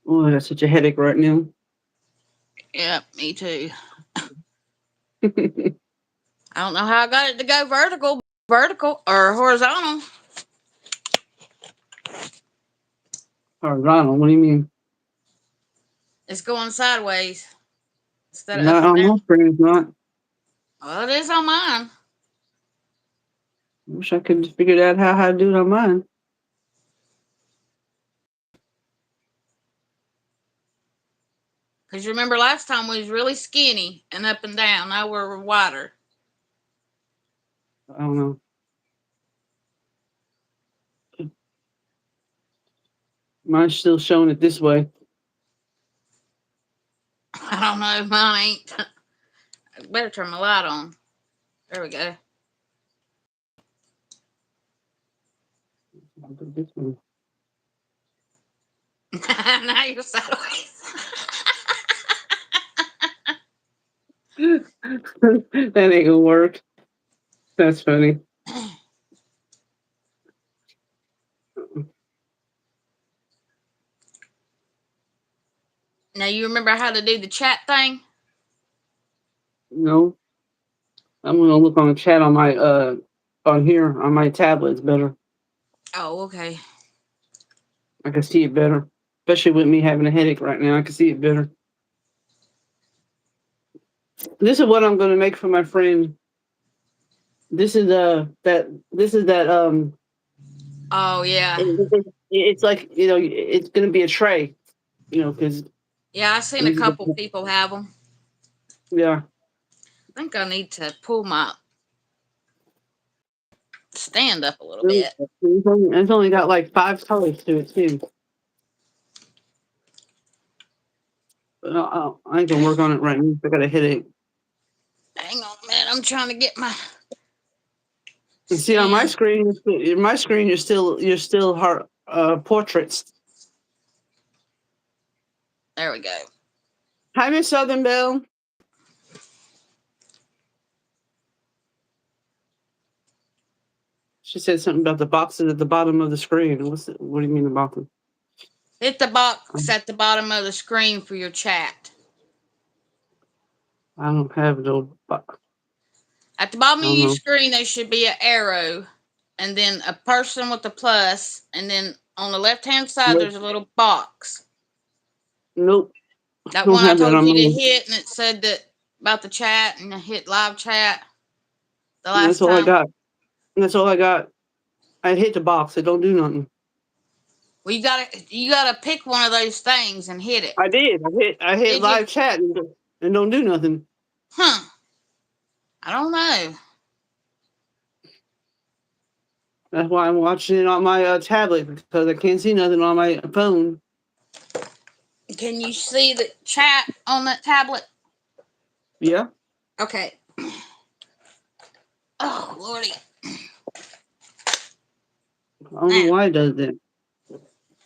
Oh, I got such a headache right now. Yep, me too. I don't know how I got it to go vertical or horizontal. Horizontal. What do you mean? It's going sideways instead of up Not and on my down. screen. It's not. Well, it is on mine. Wish I could have figured out how to do it on mine. Because you remember last time we was really skinny and up and down. Now we're wider. I don't know. Mine's still showing it this way. I don't know. Mine ain't. I better turn my light on. There we go. I'll do this one. Now you're sideways. That ain't gonna work. That's funny. Now you remember how to do the chat thing? No, I'm gonna look on the chat on my on here on my tablet. It's better. Oh, okay. I can see it better, especially with me having a headache right now. I can see it better. This is what I'm gonna make for my friend. This is that. This is that Oh yeah, it's like it's gonna be a tray. Because yeah. I seen a these are couple the people have them. yeah. I think I need to pull my stand up a little Really, bit. it's only got like 5 colors to it too. But I ain't gonna work on it right now. I got a headache. Hang on a minute. I'm trying to get my And see on stand. my screen, you're still hard, portraits. There we go. Hi, Miss Southern Belle. She said something about the boxes at the bottom of the screen. What do you mean the boxes? Hit the box at the bottom of the screen for your chat. I don't have no box. At the bottom I of don't your know. screen, there should be an arrow, and then a person with a plus, and then on the left hand side, Nope. there's a little box. Nope. I That don't one I have that told on you to mine. hit, and it said that about the chat, and I hit live chat the That's last all I time. got. That's all I got. I hit the box. It don't do nothing. Well, you gotta pick one of those things and hit it. I did. I hit Did you? live chat and don't do nothing. Huh? I don't know. That's why I'm watching it on my tablet because I can't see nothing on my phone. Can you see the chat on that tablet? Yeah. Okay. Oh lordy. I don't know Now why it does that.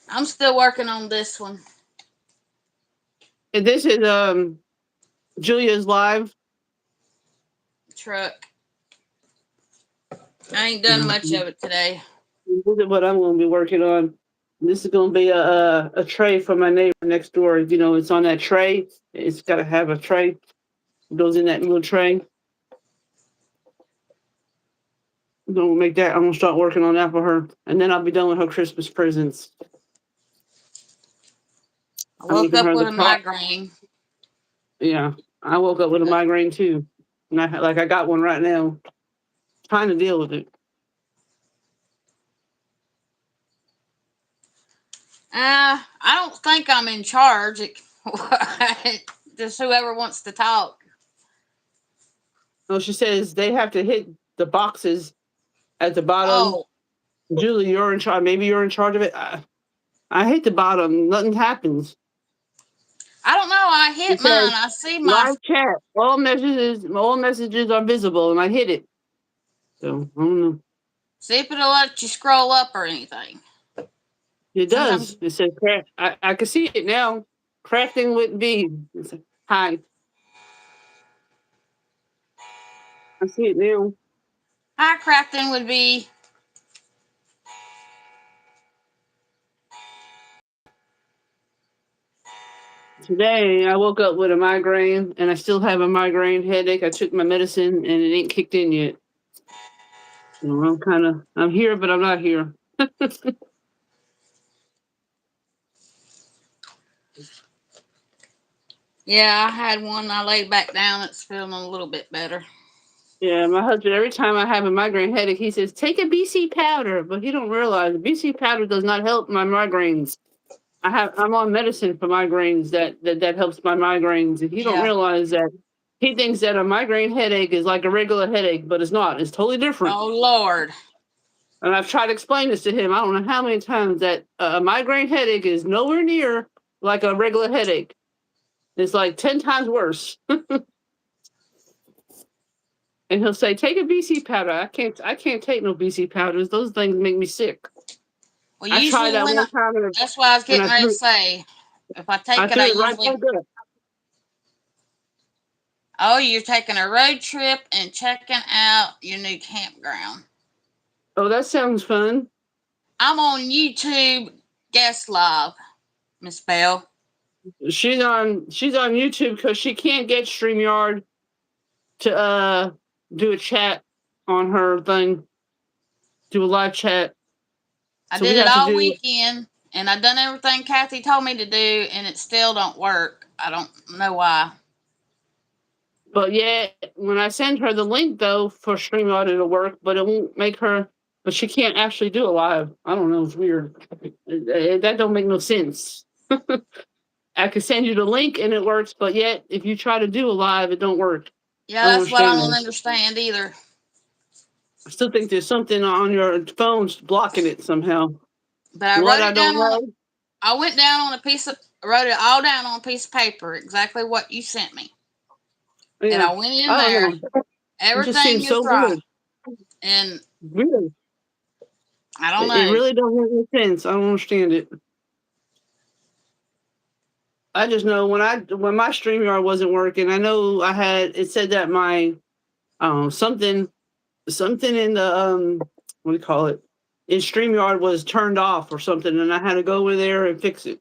I'm still working on this one. And this is Julia's live. Truck. I ain't done Yeah. much of it today. This is what I'm going to be working on. This is going to be a tray for my neighbor next door. It's on that tray. It's got to have a tray. It goes in that little tray. I'm gonna make that. I'm gonna start working on that for her, and then I'll be done with her Christmas presents. I I'm woke making up her with the a top. migraine. Yeah, I woke up with a migraine too, and I got one right now. Trying to deal with it. I don't think I'm in charge. Just whoever wants to talk. No, she says they have to hit the boxes at the bottom. Oh, Julie, you're in charge. Maybe you're in charge of it. I hit the bottom. Nothing happens. I don't know. I hit It mine. says I see my. live chat. All messages are visible, and I hit it. So I don't know. See if it'll let you scroll up or anything. It Sometimes. does. It says craft. I can see it now. Crafting with V. It's hi. I see it now. High crafting would be. Today I woke up with a migraine, and I still have a migraine headache. I took my medicine, and it ain't kicked in yet. So I'm here, but I'm not here. Yeah, I had one. I laid back down. It's feeling a little bit better. Yeah, my husband, every time I have a migraine headache, he says, take a BC powder. But he don't realize BC powder does not help my migraines. I'm on medicine for migraines that helps my migraines. And he don't Yeah. realize that he thinks that a migraine headache is like a regular headache, but it's not. It's totally different. Oh Lord. And I've tried to explain this to him. I don't know how many times that a migraine headache is nowhere near like a regular headache. It's like 10 times worse. And he'll say, "Take a BC powder." I can't take no BC powders. Those things make me sick. Well, I tried usually that when one time that's what I was and getting ready to say. If I I take it, I threw it right usually. back up. Oh, you're taking a road trip and checking out your new campground. Oh, that sounds fun. I'm on YouTube guest live, Miss Bell. She's on YouTube because she can't get StreamYard to do a chat on her thing, do a live chat. I So we did it have to all do. weekend, and I done everything Cathy told me to do, and it still don't work. I don't know why. But yet, when I send her the link though for StreamYard, it'll work, but it won't make her. But she can't actually do it live. I don't know. It's weird. That don't make no sense. I could send you the link and it works, but yet if you try to do a live, it don't work. Yeah, I don't that's what I understand don't that. understand either. I still think there's something on your phone's blocking it somehow. But I What wrote I it down don't on. know. I went down on a piece of. Wrote it all down on a piece of paper, exactly what you sent me, and Yeah, I went in I don't there. know. It just Everything seems is so right, weird. and Weird. I don't It know. really don't make any sense. I don't understand it. I just know when my StreamYard wasn't working, I know I had it said that my something in the what do you call it? In StreamYard was turned off or something, and I had to go over there and fix it.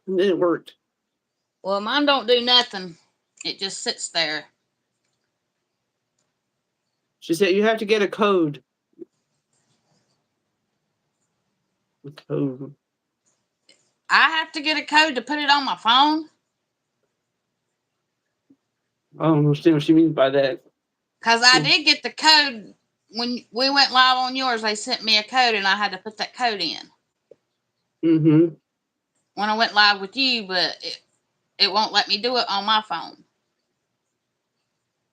And then it worked. Well, mine don't do nothing. It just sits there. She said you have to get a code. A code. I have to get a code to put it on my phone I don't understand what she means by that. because I did get the code when we went live on yours. They sent me a code, and I had to put that code in Mm-hmm. when I went live with you, but it won't let me do it on my phone.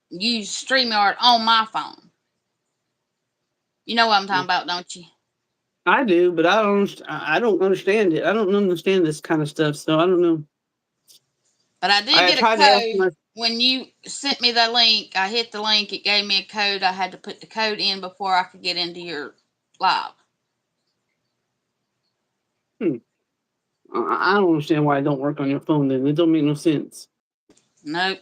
Use StreamYard on my phone. You know what I'm talking about, don't you? I do, but I don't understand it. I don't understand this kind of stuff, so I don't know. But I did I get a tried to ask code my. when you sent me the link. I hit the link, it gave me a code. I had to put the code in before I could get into your live. Hmm, I don't understand why it don't work on your phone. Then it don't make no sense. Nope.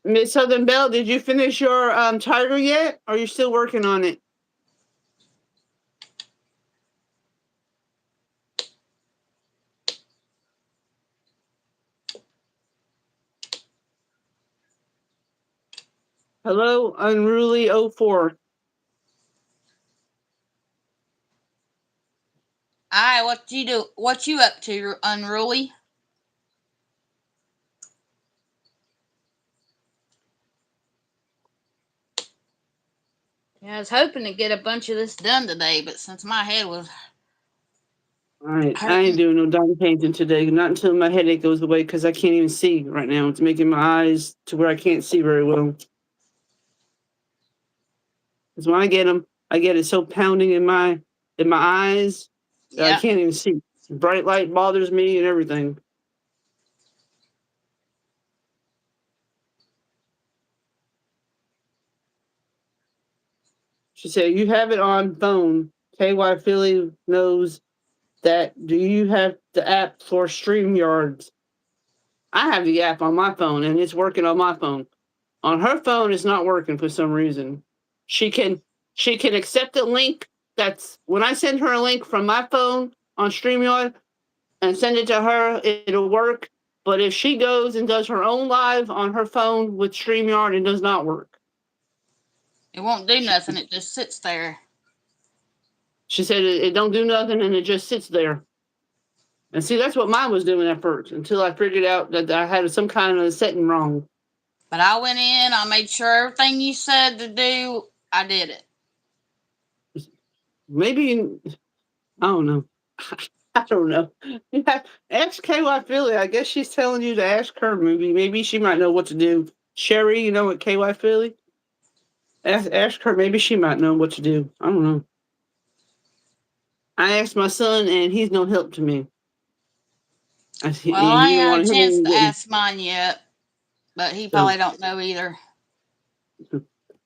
Miss Southern Belle, did you finish your tiger yet? Or are you still working on it? Hello, Unruly 04. Alright, what you do? What you up to, Unruly? Yeah, I was hoping to get a bunch of this done today, but since my head was All right, I ain't hurting, doing no dime painting today. Not until my headache goes away because I can't even see right now. It's making my eyes to where I can't see very well. Because when I get them, I get it so pounding in my eyes that I yeah. can't even see. Bright light bothers me and everything. She said, "You have it on phone." KY Philly knows that. Do you have the app for StreamYards? I have the app on my phone and it's working on my phone. On her phone, it's not working for some reason. She can she can accept the link that's when I send her a link from my phone on StreamYard and send it to her, it'll work. But if she goes and does her own live on her phone with StreamYard, it does not work. It won't do She, nothing. It just sits there. she said it don't do nothing and it just sits there. And see, that's what mine was doing at first until I figured out that I had some kind of setting wrong. But I went in, I made sure everything you said to do, I did it. Maybe, I don't know. I don't know. Yeah, ask KY Philly. I guess she's telling you to ask her. Maybe she might know what to do. Sherry, you know what KY Philly? Ask her. Maybe she might know what to do. I don't know. I asked my son, and he's no help to me. Well, I He ain't don't had want a to hear chance me to getting. ask mine yet, but he So, probably don't know either.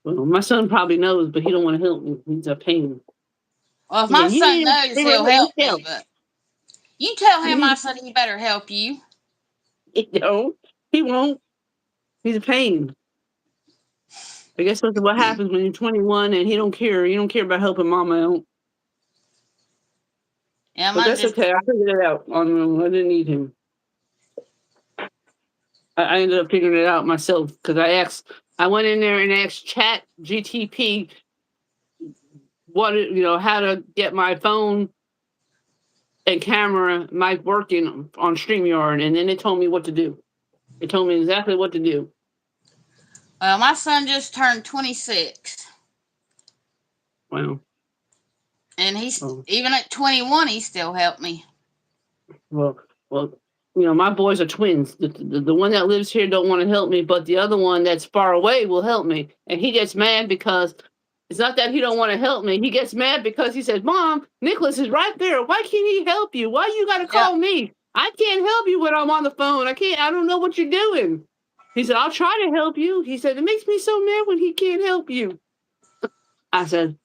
well, my son probably knows, but he don't want to help me. He's a pain. Well, if Yeah, my you need son to knows, figure it he'll out help me, yourself. but you tell You him I need said he better help you. to, no, he won't. He's a pain. I guess that's what happens when you're 21 and he don't care. You don't care about helping mama out. Yeah, But mine that's just, okay. I figured it out on my own. I didn't need him. I ended up figuring it out myself because I went in there and asked Chat GTP how to get my phone and camera mic working on StreamYard, and then it told me what to do. It told me exactly what to do. well, my son just turned 26. Wow. And he's, Oh, even at 21, he still helped me. well, my boys are twins. The one that lives here don't want to help me, but the other one that's far away will help me. And he gets mad because it's not that he don't want to help me. He gets mad because he says, "Mom, Nicholas is right there. Why can't he help you? Why you got to Yep. call me? I can't help you when I'm on the phone. I can't. I don't know what you're doing." He said, "I'll try to help you." He said, "It makes me so mad when he can't help you." I said,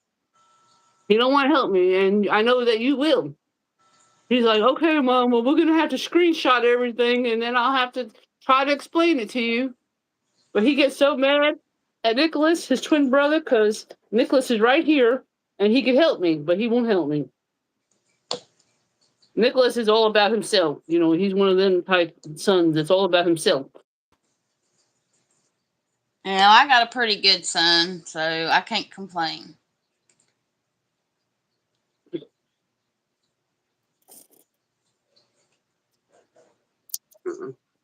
"He don't want to help me, and I know that you will." He's like, "Okay, Mom, well, we're going to have to screenshot everything, and then I'll have to try to explain it to you." But he gets so mad at Nicholas, his twin brother, because Nicholas is right here, and he could help me, but he won't help me. Nicholas is all about himself. He's one of them type sons that's all about himself. I got a pretty good son, so I can't complain.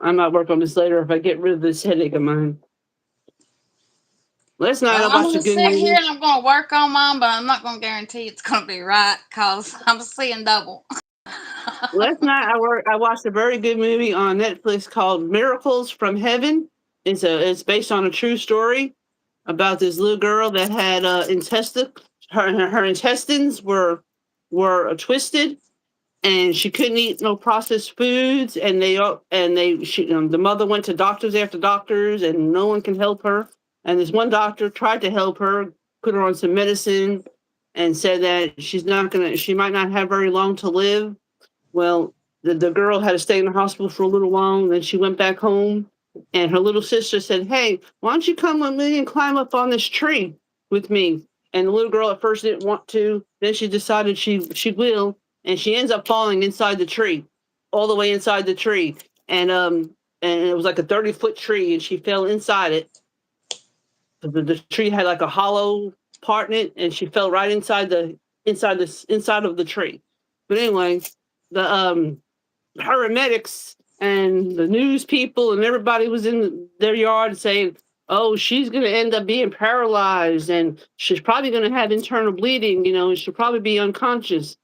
I might work on this later if I get rid of this headache of mine. Last night Well, I I'm watched a going to good sit here movie. and I'm going to work on mine, but I'm not going to guarantee it's going to be right because I'm seeing double. Last night I watched a very good movie on Netflix called Miracles from Heaven. It's based on a true story about this little girl that had her intestines were twisted, and she couldn't eat no processed foods, and the mother went to doctors after doctors and no one can help her. And this one doctor tried to help her, put her on some medicine, and said that she might not have very long to live. Well, the girl had to stay in the hospital for a little while, and then she went back home. And her little sister said, "Hey, why don't you come with me and climb up on this tree with me?" And the little girl at first didn't want to. Then she decided she will, and she ends up falling inside the tree, all the way inside the tree. And it was like a 30-foot tree, and she fell inside it. The tree had like a hollow part in it, and she fell right inside of the tree. But anyway, the paramedics and the news people and everybody was in their yard saying, "Oh, she's going to end up being paralyzed, and she's probably going to have internal bleeding, and she'll probably be unconscious,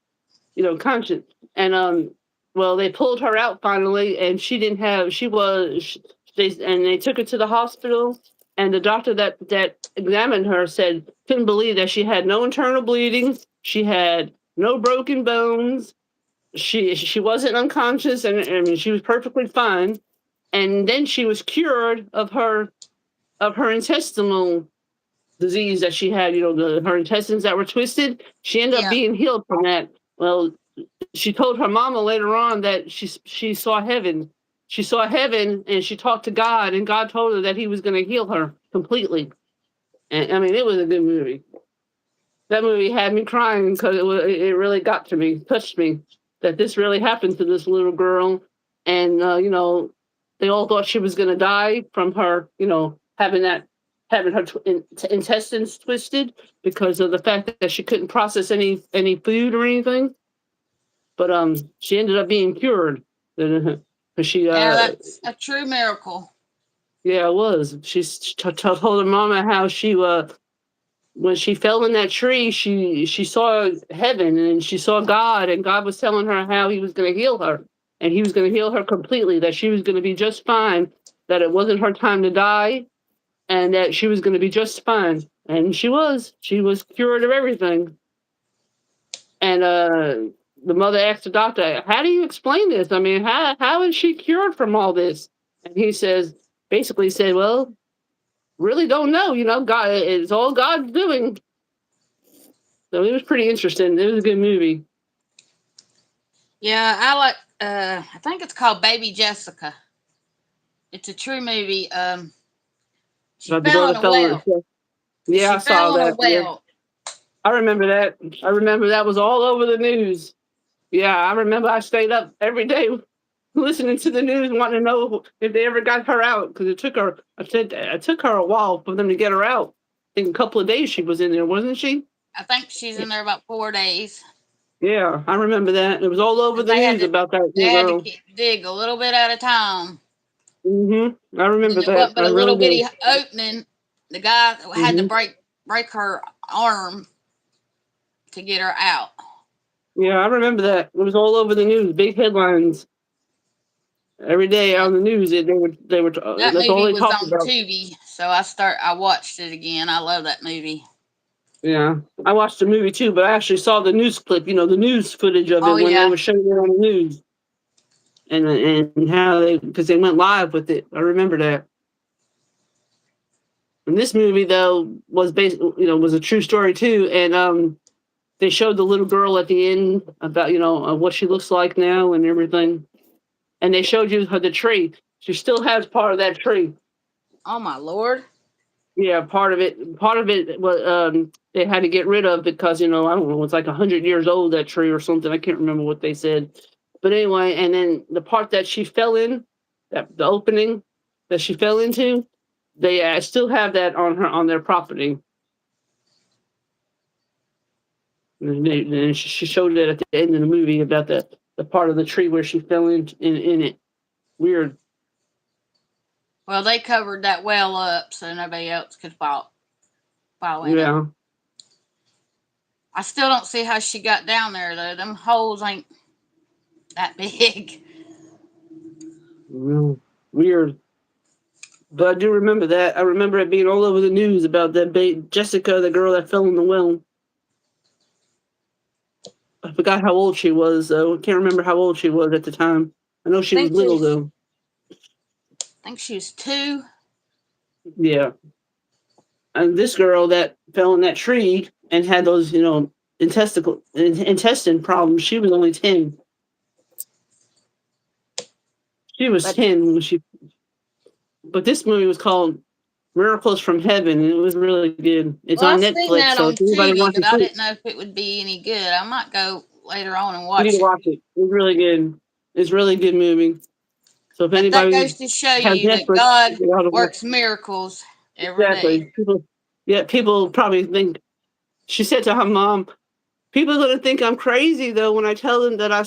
conscious." And well, they pulled her out finally, and she didn't have. She was. They took her to the hospital, and the doctor that examined her said couldn't believe that she had no internal bleeding, she had no broken bones, she wasn't unconscious, and I mean she was perfectly fine. And then she was cured of her intestinal disease that she had. Her intestines that were twisted. She ended up Yeah. being healed from that. Well, she told her mama later on that she saw heaven. She saw heaven, and she talked to God, and God told her that He was going to heal her completely. And I mean, it was a good movie. That movie had me crying because it really got to me, touched me, that this really happened to this little girl, and they all thought she was gonna die from her, having her intestines twisted because of the fact that she couldn't process any food or anything. But she ended up being cured. She Yeah, that's a true miracle. yeah, it was. Told her mama how she when she fell in that tree, she saw heaven and she saw God, and God was telling her how He was going to heal her, and He was going to heal her completely. That she was going to be just fine. That it wasn't her time to die, and that she was going to be just fine. And she was. She was cured of everything. And the mother asked the doctor, "How do you explain this? I mean, how is she cured from all this?" And he basically said, "Well, really don't know. God, it's all God's doing." So it was pretty interesting. It was a good movie. Yeah, I like. I think it's called Baby Jessica. It's a true movie. She About the fell girl in that a fell in well. the Yeah, She I saw fell in a that. Yeah, well. I remember that. I remember that was all over the news. Yeah, I remember I stayed up every day listening to the news, wanting to know if they ever got her out because it took her. I said it took her a while for them to get her out. I think a couple of days she was in there, wasn't she? I think she's in there about 4 days. Yeah, I remember that. It was all over Cause the news about that they little had to girl. dig a little bit at a time, I remember and it that. wasn't I but a really little do. bitty opening. The guy had to hmm break her arm to get her out. Yeah, I remember that. It was all over the news, big headlines every day Yeah, on the news. They were. that That's all movie they was talked on about. Tubi, so I watched it again. I love that movie. Yeah, I watched the movie too, but I actually saw the news clip. The news footage of Oh it when they yeah, were showing it on the news, and how because they went live with it. I remember that. And this movie though was based, was a true story too, and they showed the little girl at the end about what she looks like now and everything, and they showed you the tree. She still has part of that tree. oh my lord. Yeah, part of it was they had to get rid of because I don't know, it's like 100 years old, that tree or something. I can't remember what they said, but anyway, and then the part that she fell in, that the opening that she fell into, they still have that on their property. And she showed it at the end of the movie about the part of the tree where she fell in it. Weird. Well, they covered that well up so nobody else could fall in it. Yeah. I still don't see how she got down there though. Them holes ain't that big. Weird. But I do remember that. I remember it being all over the news about that Jessica, the girl that fell in the well. I forgot how old she was, though. I can't remember how old she was at the time. I know she was think little, she's though. think she was 2. Yeah. And this girl that fell in that tree and had those, intestine problems, she was only 10. She was But 10 when she. But this movie was called Miracles from Heaven, and it was really good. It's well, on I've seen Netflix, that so on if anybody Tubi, wants but to I see it, didn't know if it would be any good. I might go later on and you need watch to it. watch it. It's really good. It's a really good movie. So if But that anybody goes to show has you that Netflix, God they ought to watch. works miracles every day. Exactly. People probably think. She said to her mom, "People are going to think I'm crazy though when I tell them that I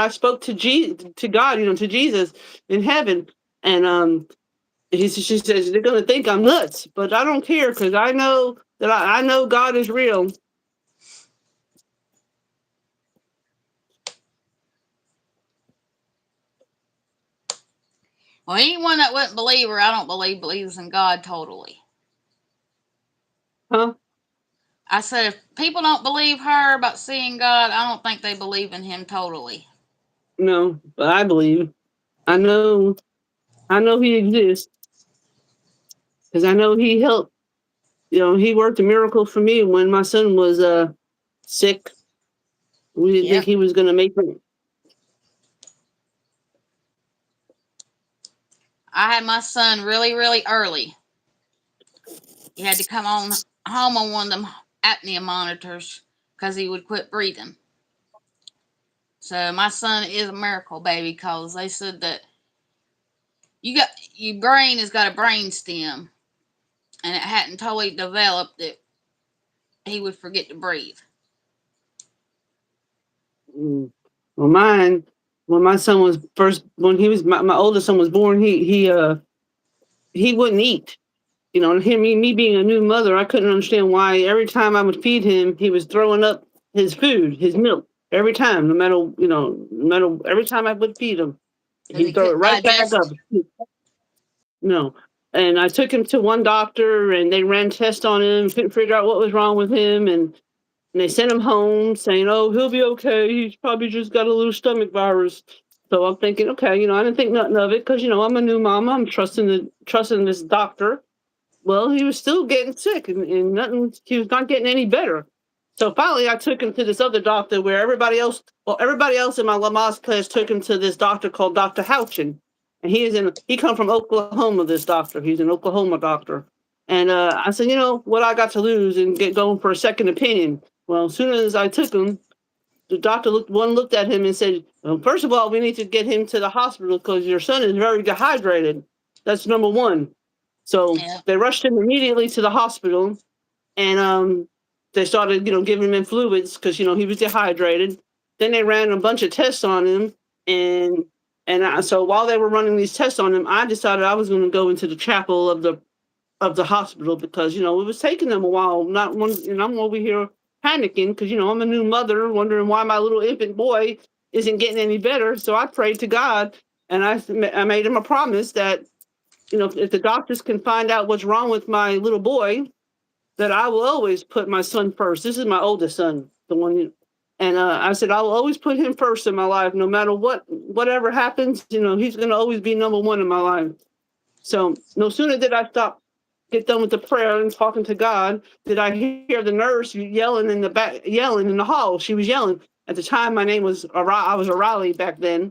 spoke to God, to Jesus in heaven." And she says they're going to think I'm nuts, but I don't care because I know that I know God is real. Well, anyone that wouldn't believe her, I don't believe believes in God totally. Huh? I said if people don't believe her about seeing God, I don't think they believe in Him totally. No, but I believe. I know. I know He exists because I know He helped. He worked a miracle for me when my son was sick. We didn't think Yep. he was going to make it. I had my son really, really early. He had to come on home on one of them apnea monitors because he would quit breathing. So my son is a miracle baby because they said that your brain has got a brain stem and it hadn't totally developed that he would forget to breathe. Mm. Well, mine, when my son was first, when he was my oldest son was born, he wouldn't eat. You know, him me being a new mother, I couldn't understand why every time I would feed him, he was throwing up his food, his milk. Every time, no matter no matter every time I would feed him, Because he'd he throw it couldn't right back up. digest. No. And I took him to one doctor and they ran tests on him, couldn't figure out what was wrong with him. And they sent him home saying, "Oh, he'll be okay. He's probably just got a little stomach virus." So I'm thinking, okay, I didn't think nothing of it because I'm a new mama. I'm trusting this doctor. Well, he was still getting sick, and nothing. He was not getting any better. So finally, I took him to this other doctor where everybody else in my Lamaze class took him to this doctor called Dr. Houchin, and he come from Oklahoma. This doctor, he's an Oklahoma doctor, and I said, what I got to lose and get going for a second opinion. Well, as soon as I took him, the doctor looked at him and said, well, first of all, we need to get him to the hospital because your son is very dehydrated. That's number one. So Yeah. they rushed him immediately to the hospital, and they started, giving him fluids because he was dehydrated. Then they ran a bunch of tests on him, and so while they were running these tests on him, I decided I was going to go into the chapel of the hospital because it was taking them a while. Not one, and I'm over here panicking because I'm a new mother, wondering why my little infant boy isn't getting any better. So I prayed to God, and I made him a promise that if the doctors can find out what's wrong with my little boy, that I will always put my son first. This is my oldest son, the one, and I said I will always put him first in my life, no matter whatever happens. He's going to always be number one in my life. So no sooner did I get done with the prayer and talking to God, did I hear the nurse yelling in the back, yelling in the hall. She was yelling. At the time, my name was I was O'Reilly back then,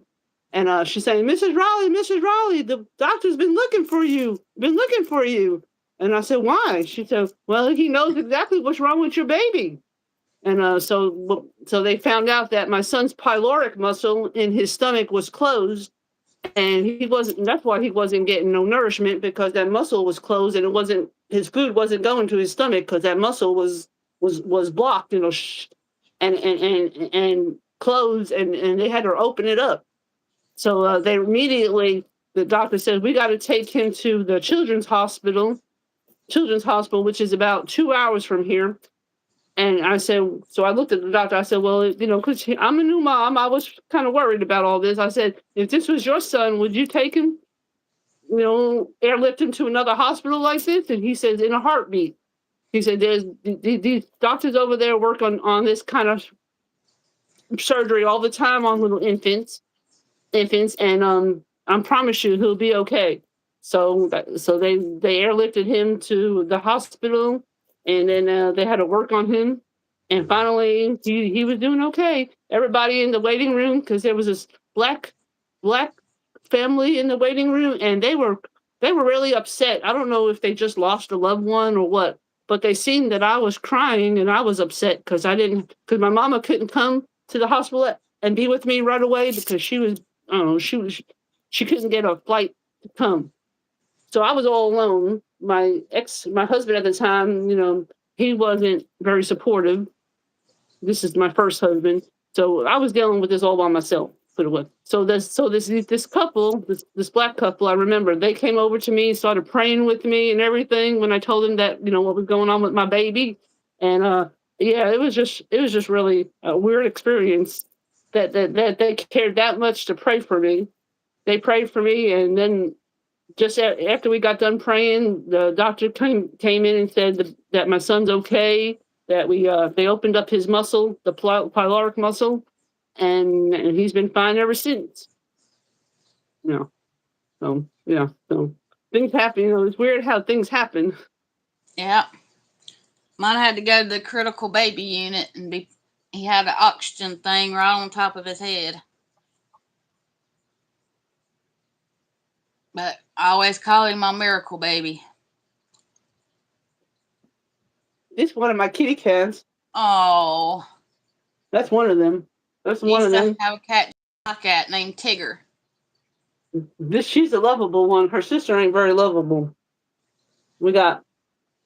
and she's saying, Mrs. Riley, the doctor's been looking for you, been looking for you. And I said, why? She said, well, he knows exactly what's wrong with your baby. And so they found out that my son's pyloric muscle in his stomach was closed, and he wasn't. That's why he wasn't getting no nourishment because that muscle was closed, and it wasn't his food wasn't going to his stomach because that muscle was blocked, and closed, and they had to open it up. So they immediately the doctor said we got to take him to the children's hospital, which is about 2 hours from here. And I said, so I looked at the doctor. I said, well, because I'm a new mom, I was kind of worried about all this. I said, if this was your son, would you take him, airlift him to another hospital like this? And he says, in a heartbeat. He said, there's these doctors over there work on this kind of surgery all the time on little infants, and I promise you he'll be okay. So they airlifted him to the hospital, and then they had to work on him, and finally he was doing okay. Everybody in the waiting room, because there was this black family in the waiting room, and they were really upset. I don't know if they just lost a loved one or what, but they seen that I was crying and I was upset because my mama couldn't come to the hospital and be with me right away because she was I don't know, she couldn't get a flight to come. So I was all alone. My husband at the time, he wasn't very supportive. This is my first husband. So I was dealing with this all by myself, put it away. So this couple, this black couple, I remember they came over to me, started praying with me and everything when I told them that, what was going on with my baby. And yeah, it was just really a weird experience that they cared that much to pray for me. They prayed for me, and then just after we got done praying, the doctor came in and said that my son's okay. That they opened up his muscle, the pyloric muscle, and he's been fine ever since. You know, so yeah, so things happen. It's weird how things happen. Yeah. Mine had to go to the critical baby unit and be. He had an oxygen thing right on top of his head. But I always call him my miracle baby. It's one of my kitty cats. Oh, That's one of them. That's we one of used to them. have a cat named Tigger. She's a lovable one. Her sister ain't very lovable. We got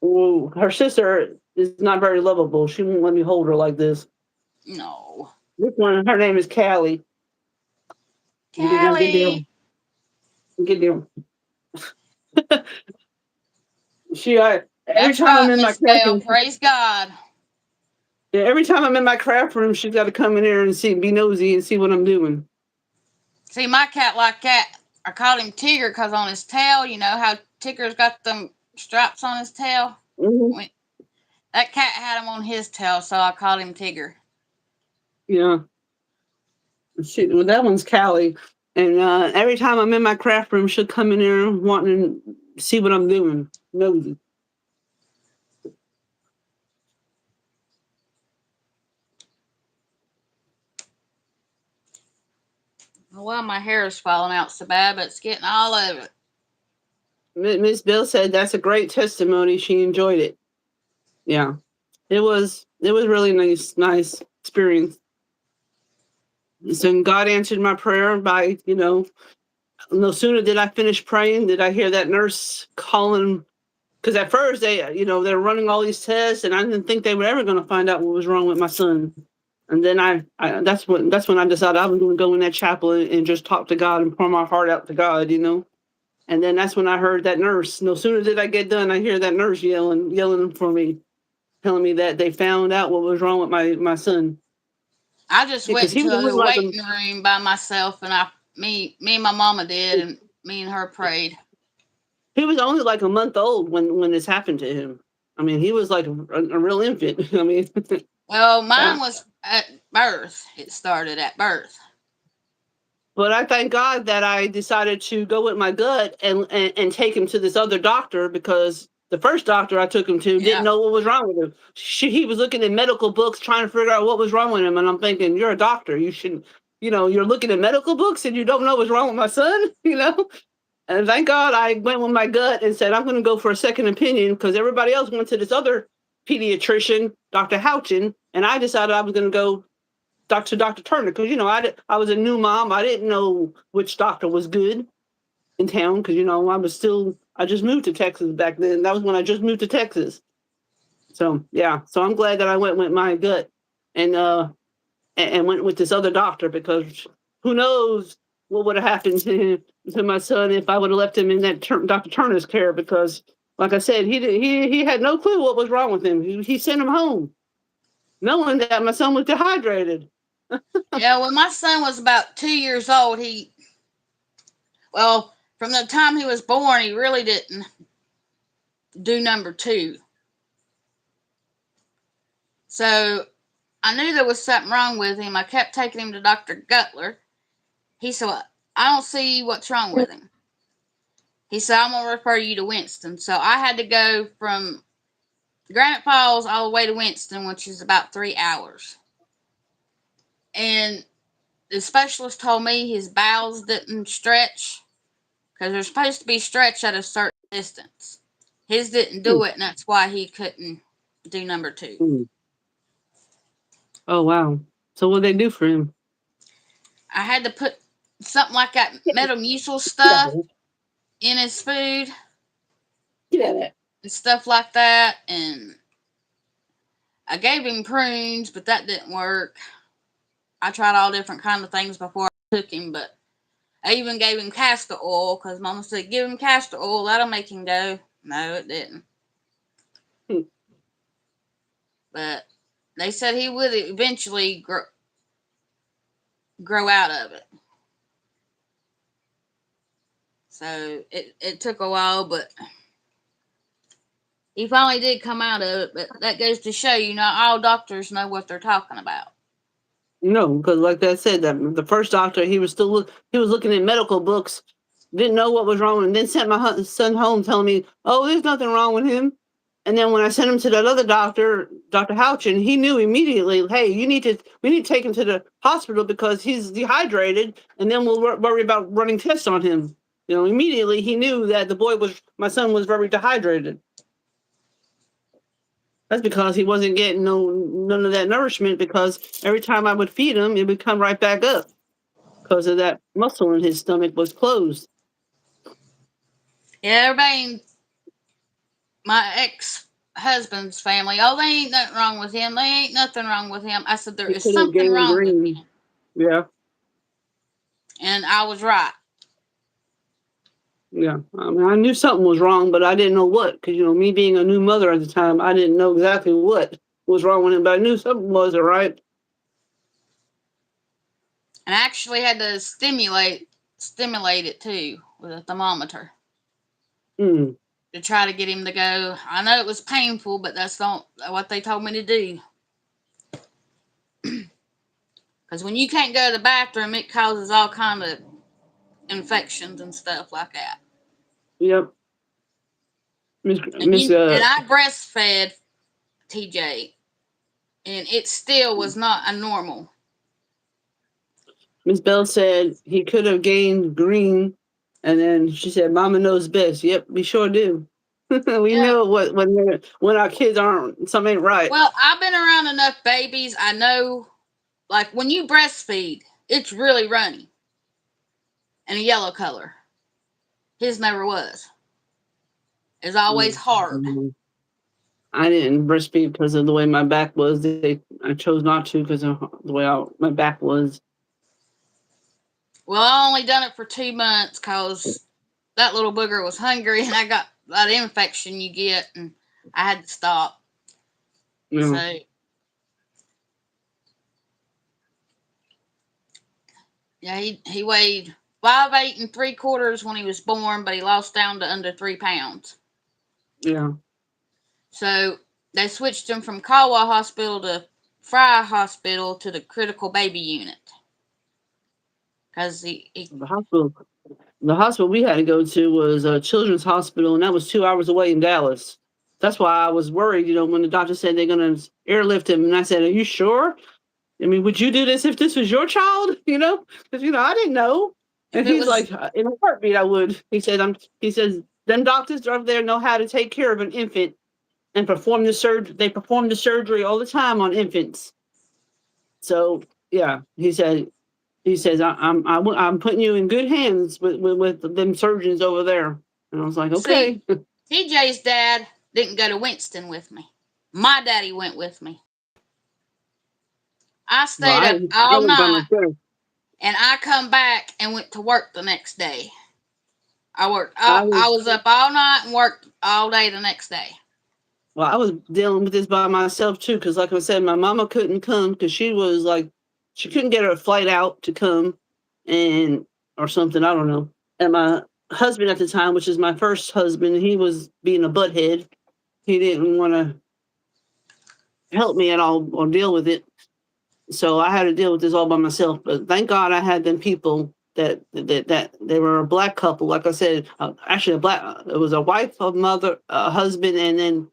her sister is not very lovable. She won't let me hold her like this. No. This one, her name is Callie. Get there, Callie. get there. She, every That's time I'm right, in my Miss craft Bell. room, Praise God. yeah, every time I'm in my craft room, she's got to come in there and see, be nosy and see what I'm doing. See, my cat like that. I called him Tigger because on his tail, you know how Tigger's got them stripes on his tail? Hmm. That cat had him on his tail, so I called him Tigger. Yeah, well, that one's Callie, and every time I'm in my craft room, she'll come in there wanting to see what I'm doing. Nosy. Well, my hair is falling out so bad, but it's getting all over it. Miss Bill said that's a great testimony. She enjoyed it. Yeah, it was really nice experience. So God answered my prayer by, no sooner did I finish praying, did I hear that nurse calling. Because at first they're running all these tests, and I didn't think they were ever going to find out what was wrong with my son. And then that's when I decided I was going to go in that chapel and just talk to God and pour my heart out to God. And then that's when I heard that nurse. No sooner did I get done, I hear that nurse yelling for me, telling me that they found out what was wrong with my son. I just went Because he into was a only little like waiting room by myself, and me and my mama did, and me and her prayed. a month old when this happened to him. I mean, he was like a real infant. I mean, Well, uh, mine was at birth. It started at birth. but I thank God that I decided to go with my gut and take him to this other doctor, because the first doctor I took him to didn't Yeah. know what was wrong with him. He was looking in medical books trying to figure out what was wrong with him, and I'm thinking, you're a doctor. You should, you're looking at medical books and you don't know what's wrong with my son. And thank God I went with my gut and said, I'm going to go for a second opinion, because everybody else went to this other pediatrician, Dr. Houchin, and I decided I was going to go Dr. Turner, because I was a new mom. I didn't know which doctor was good in town, because I just moved to Texas back then. That was when I just moved to Texas. So yeah, so I'm glad that I went with my gut and went with this other doctor, because who knows what would have happened to my son if I would have left him in that Dr. Turner's care, because like I said, he had no clue what was wrong with him. He sent him home knowing that my son was dehydrated. Yeah, when my son was about 2 years old, from the time he was born, he really didn't do number two. So I knew there was something wrong with him. I kept taking him to Dr. Gutler. He said, well, I don't see what's wrong with him. He said, I'm going to refer you to Winston. So I had to go from Granite Falls all the way to Winston, which is about 3 hours. And the specialist told me his bowels didn't stretch because they're supposed to be stretched at a certain distance. His didn't do it, and that's why he couldn't do number two. Oh wow! So what they do for him? I had to put something like that Metamucil stuff in his food and stuff like that, and I gave him prunes, but that didn't work. I tried all different kind of things before I took him, but I even gave him castor oil because Mama said, give him castor oil, that'll make him go. No, it didn't. But they said he would eventually grow out of it. So it took a while, but he finally did come out of it. But that goes to show you, not all doctors know what they're talking about. No, because like I said, that the first doctor, he was looking at medical books, didn't know what was wrong, and then sent my son home telling me, "Oh, there's nothing wrong with him." And then when I sent him to that other doctor, Dr. Houchin, he knew immediately, "Hey, we need to take him to the hospital because he's dehydrated, and then we'll worry about running tests on him." Immediately he knew that my son was very dehydrated. That's because he wasn't getting none of that nourishment. Because every time I would feed him, it would come right back up because of that muscle in his stomach was closed. Yeah, everybody, my ex-husband's family, oh, they ain't nothing wrong with him. They ain't nothing wrong with him. I said, there He is could have something gained wrong with green. him. Yeah, And I was right. yeah. I mean, I knew something was wrong, but I didn't know what. Because me being a new mother at the time, I didn't know exactly what was wrong with him, but I knew something wasn't right. And I actually had to stimulate it too with a thermometer Mm. to try to get him to go. I know it was painful, but that's not what they told me to do. Because when you can't go to the bathroom, it causes all kind of infections and stuff like that. Yep. Miss And Miss I breastfed TJ, and it still was not a normal. Miss Bell said he could have gained green, and then she said, "Mama knows best." Yep, we sure do. We Yeah. know when our kids aren't something ain't right. Well, I've been around enough babies. I know, like when you breastfeed, it's really runny and a yellow color. His never was. It's always hard. Mm. I didn't breastfeed because of the way my back was. I chose not to because of the way my back was. Well, I only done it for 2 months because that little booger was hungry and I got that infection you get, and I had to stop. You know, So, yeah, he weighed 5'8 3/4" when he was born, but he lost down to under 3 pounds. yeah. So they switched him from Kawa Hospital to Fry Hospital to the critical baby unit because he The hospital, the hospital we had to go to was a children's hospital, and that was 2 hours away in Dallas. That's why I was worried. When the doctor said they're going to airlift him, and I said, "Are you sure? I mean, would you do this if this was your child?" Because I didn't know. if And it he's was like, "In a heartbeat, I would." He said, He says, "Them doctors over there know how to take care of an infant and perform the surgery. They perform the surgery all the time on infants." So yeah, he said. He says, I'm putting you in good hands with them surgeons over there." And I was like, see okay. TJ's dad didn't go to Winston with me. My daddy went with me. I Well, stayed up I all went by night myself. and I come back and went to work the next day. I worked. I I was was up all night and worked all day the next day. Well, I was dealing with this by myself too, because like I said, my mama couldn't come because she was like, she couldn't get her flight out to come, and or something. I don't know. And my husband at the time, which is my first husband, he was being a butthead. He didn't want to help me at all or deal with it. So I had to deal with this all by myself. But thank God I had them people that they were a black couple. Like I said, actually it was a wife, a mother, a husband, and then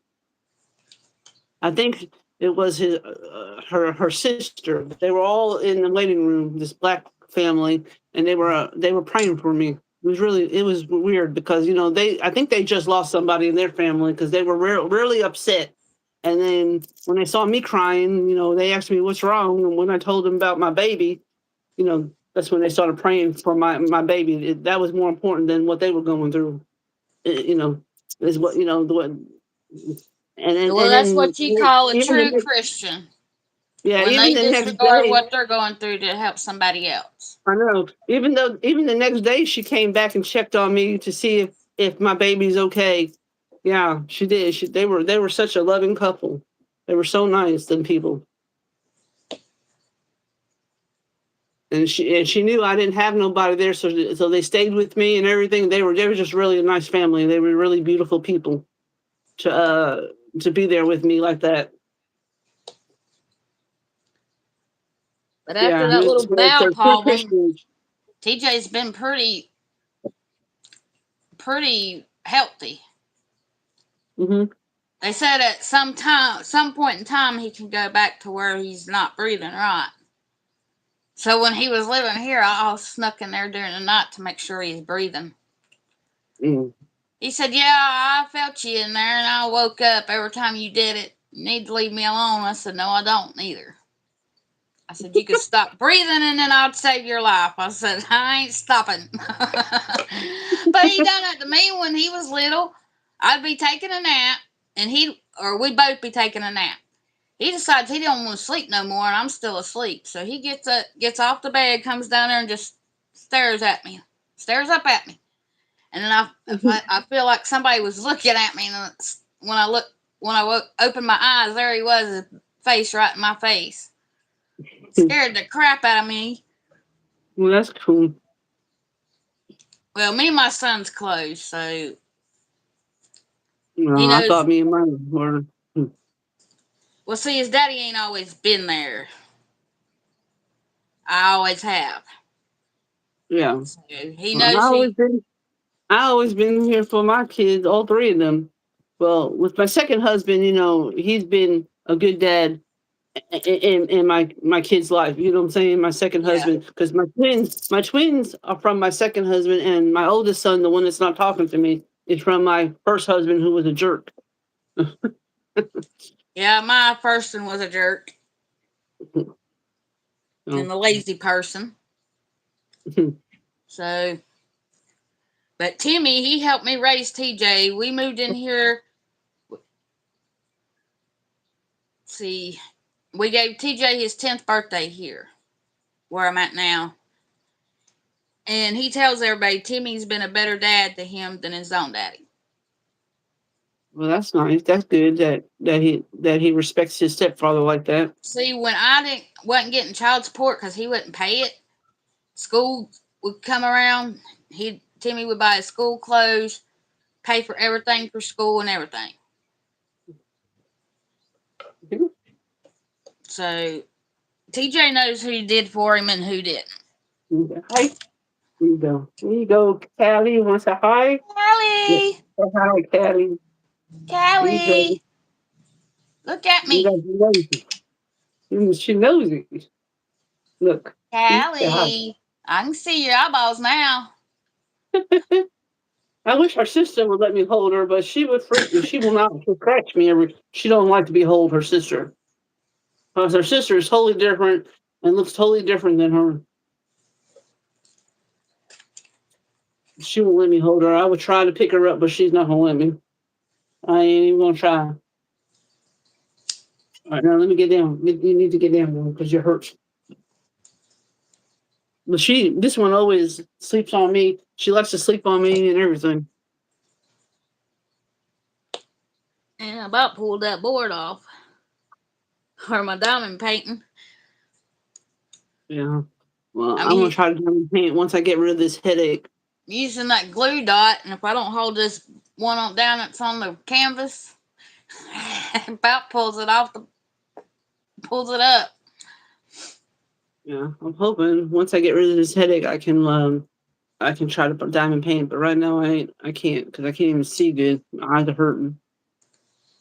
I think it was her sister. They were all in the waiting room. This black family, and they were praying for me. It was weird because I think they just lost somebody in their family because they were really upset. And then when they saw me crying, they asked me what's wrong, and when I told them about my baby, that's when they started praying for my baby. That was more important than what they were going through. You know, is what Well, and that's then what you call a even the true next, Christian yeah, when even they the next disregard day, what they're going through to help somebody else. I know. Even the next day, she came back and checked on me to see if my baby's okay. Yeah, she did. They were such a loving couple. They were so nice, them people. And she knew I didn't have nobody there, so they stayed with me and everything. They were just really a nice family. They were really beautiful people to uh to be there with me like that. But after Yeah, that little bowel so true problem, Christians. TJ's been pretty healthy. Hmm. They said at some point in time, he can go back to where he's not breathing right. So when he was living here, I snuck in there during the night to make sure he's breathing. Mm. He said, "Yeah, I felt you in there, and I woke up every time you did it." You need to leave me alone. I said, no, I don't either. I said, you could stop breathing and then I'd save your life. I said, I ain't stopping. But he done that to me when he was little. I'd be taking a nap and we'd both be taking a nap. He decides he don't want to sleep no more and I'm still asleep. So he gets up, gets off the bed, comes down there and just stares at me, stares up at me. And then I feel like somebody was looking at me. And when I opened my eyes, there he was, his face right in my face. Scared the crap out of me. Well, that's cool. Well, me and my son's close, so he No, I knows. thought me and mine were. Well, see, his daddy ain't always been there. I always have. Yeah. So he Well, knows he. I always been here for my kids, all three of them. Well, with my second husband, he's been a good dad in my kid's life. You know what I'm saying? My second Yeah. husband, because my twins are from my second husband, and my oldest son, the one that's not talking to me, is from my first husband, who was a jerk. Yeah, my first one was a jerk and So, a lazy person. So, but Timmy, he helped me raise TJ. We moved in here. See, we gave TJ his 10th birthday here, where I'm at now. And he tells everybody Timmy's been a better dad to him than his own daddy. well, that's nice. That's good that he respects his stepfather like that. See, when I wasn't getting child support because he wouldn't pay it, school would come around. Timmy would buy his school clothes, pay for everything for school and everything. Mhm. So TJ knows who did for him and who didn't. Hi. There you go. There you go, Callie. You want to say hi? Yeah. Callie, Say hi, Callie. There you go. Callie, look at You me, got she knows it. She knows it. Look. See? Say hi. Callie. I can see your eyeballs now. I wish her sister would let me hold her, but she would freak me. She will not. She'll scratch me every. She don't like to be hold her sister. Because her sister is totally different and looks totally different than her. She won't let me hold her. I would try to pick her up, but she's not gonna let me. I ain't even gonna try. All right, now let me get down. You need to get down because you're hurt. But this one always sleeps on me. She likes to sleep on me and everything. And I about pulled that board off. Or my diamond painting. Yeah. Well, I'm I'm gonna try to paint once I get rid of this headache. using that glue dot, and if I don't hold this one on down that's on the canvas, about pulls it up. Yeah, I'm hoping once I get rid of this headache, I can try to put diamond paint. But right now I can't because I can't even see good. My eyes are hurting.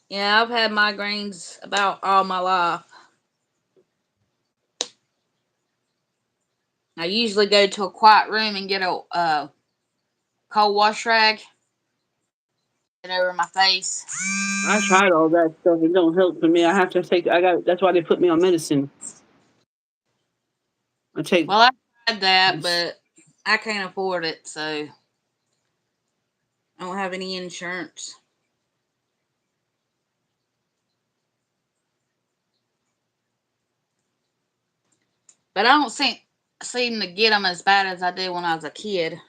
Yeah, I've had migraines about all my life. I usually go to a quiet room and get a cold wash rag, get over my face. I tried all that stuff. It don't help for me. I have to take. I got. That's why they put me on medicine. I take. Well, I tried that, but I can't afford it, so I don't have any insurance. But I don't seem to get them as bad as I did when I was a kid.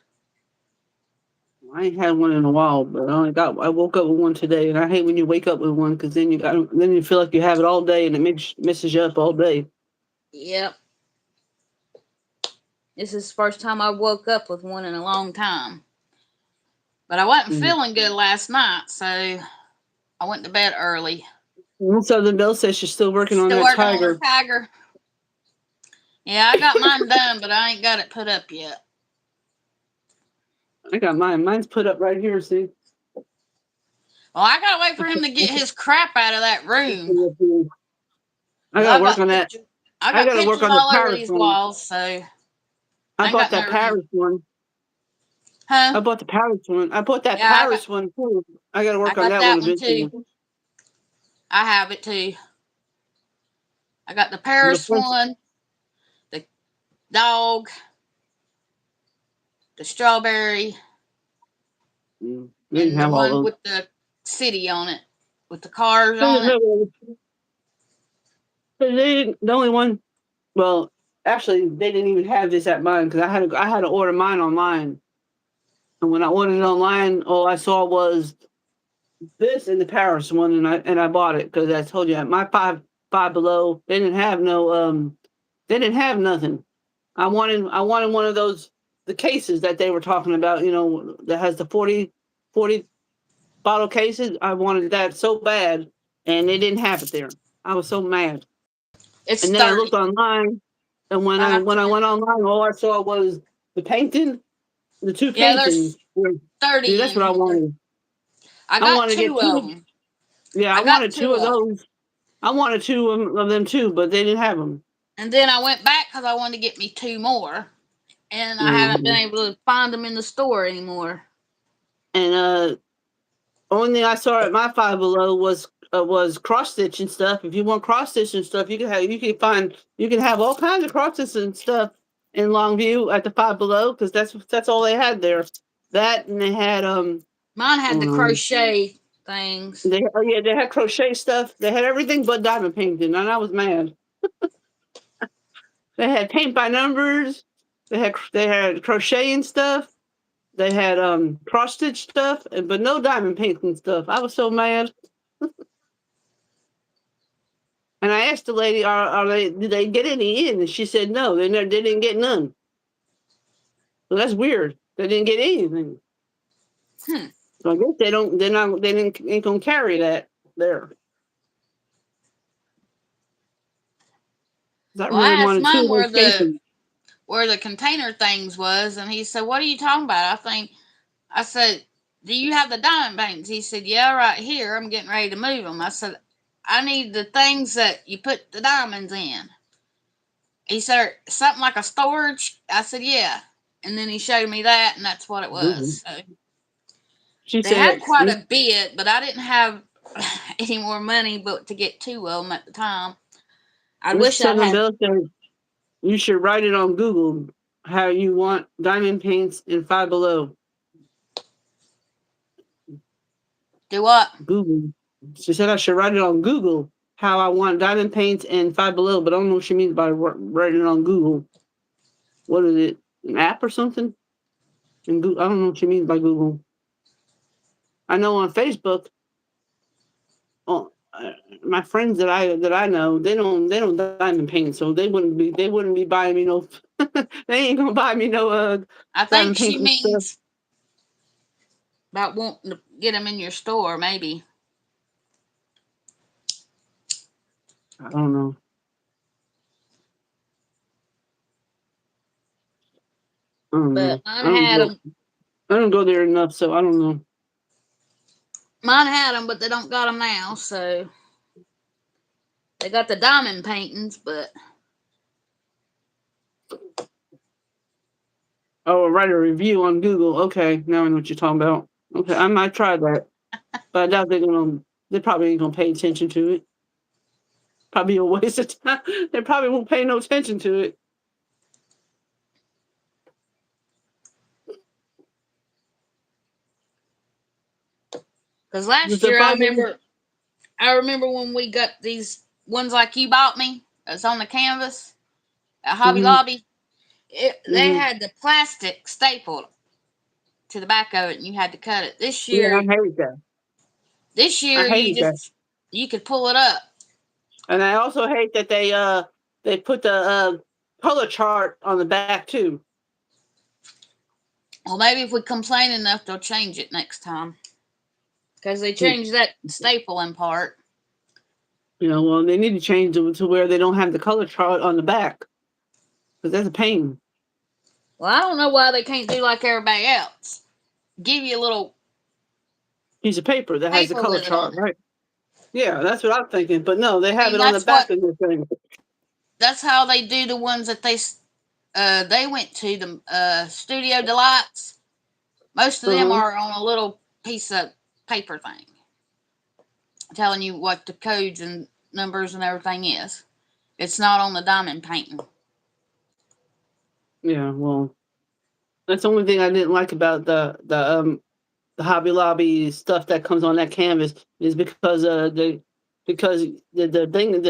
I ain't had one in a while, but I woke up with one today, and I hate when you wake up with one because then you feel like you have it all day, and it messes you up all day. Yep. This is the first time I woke up with one in a long time. But I wasn't Mm. feeling good last night, so I went to bed early. Southern Belle says she's still working on Still that working on her tiger. tiger. Yeah, I got mine done, but I ain't got it put up yet. I got mine. Mine's put up right here. See. Well, I gotta wait for him to get his crap out of that room. I 'Cause gotta work on that. I I got gotta work pictures on the all over Paris these one. walls, so I I ain't bought got no that room. Paris one. Huh? I bought the Paris one. I bought that Yeah, Paris one too. I gotta I work on got that one that one too. eventually. I have it too. I got the The Paris first, one, the dog, the strawberry, they didn't and the have all one those. with the city on it, with the cars They on didn't it. have all those. They didn't, the only one. Well, actually, they didn't even have this at mine because I had to order mine online. And when I ordered it online, all I saw was this and the Paris one, and I bought it because I told you my five below they didn't have no they didn't have nothing. I wanted one of those the cases that they were talking about. You know that has the 40 bottle cases. I wanted that so bad, and they didn't have it there. I was so mad. It's And then I 30. looked online, and I have when I to. went online, all I saw was the painting, the two Yeah, there's paintings. See, 30 that's in what I here. wanted. I I got wanted to get two of two. them. Yeah, I I got wanted two two of of them. those. I wanted two of them too, but they didn't have them. And then I went back because I wanted to get me two more. And I haven't been Mhm. able to find them in the store anymore. And only thing I saw at my Five Below was cross stitch and stuff. If you want cross stitch and stuff, you can have all kinds of cross stitch and stuff in Longview at the Five Below because that's all they had there. That and they had Mine had the um crochet things. they oh yeah they had crochet stuff. They had everything but diamond painting, and I was mad. They had paint by numbers. They had crocheting stuff. They had cross stitch stuff, but no diamond painting stuff. I was so mad. And I asked the lady, are they did they get any in? And she said no, they didn't get none. So that's weird. They didn't get anything. Hmm. So I guess they didn't ain't gonna carry that there. 'Cause I Well, I really asked wanted two mine of those cases. where the container things was, and he said, "What are you talking about?" I said, "Do you have the diamond paintings?" He said, "Yeah, right here. I'm getting ready to move them." I said, "I need the things that you put the diamonds in." He said, "Something like a storage." I said, "Yeah." And then he showed me that, and that's what it was. Mhm. So She they had said, quite a bit, but I didn't have any more money but to get two of them at the time. I Mr. wish I Southern had. Bell said you should write it on Google how you want diamond paints in Five Below. Do what? Google. She said I should write it on Google how I want diamond paints and Five Below, but I don't know what she means by writing it on Google. What is it? An app or something? And Google, I don't know what she means by Google. I know on Facebook, oh, my friends that I know, they don't diamond paint, so they wouldn't be buying me no. They ain't gonna buy me no I think diamond she paints and stuff. means about wanting to get them in your store, maybe. I don't know. I don't But know. I don't go there enough, so I don't know. mine had them, but they don't got them now. So they got the diamond paintings, but Oh, write a review on Google. Okay, now I know what you're talking about. Okay, I might try that, but I doubt they're gonna. They probably ain't gonna pay attention to it. Probably a waste of time. They probably won't pay no attention to it. because last The year five years. I remember when we got these ones like you bought me. It's on the canvas at Hobby Mm-hmm, Lobby. They mm-hmm. had the plastic stapled to the back of it, and you had to cut it. Yeah, I hate that. This I year hated that, you could pull it up. and I also hate that they put the color chart on the back too. Well, maybe if we complain enough, they'll change it next time because they Hmm. changed that stapling part. You know, well, they need to change it to where they don't have the color chart on the back because that's a pain. Well, I don't know why they can't do like everybody else. Give you a little Piece of paper that has the paper color with it chart, on it. right? Yeah, that's what I'm thinking. But no, they I have mean, it on the back of the thing. that's how they do the ones that they went to the Studio Delights. Most of them Uh-huh. are on a little piece of paper thing. telling you what the codes and numbers and everything is. It's not on the diamond painting. Yeah, well, that's the only thing I didn't like about the Hobby Lobby stuff that comes on that canvas is because the thing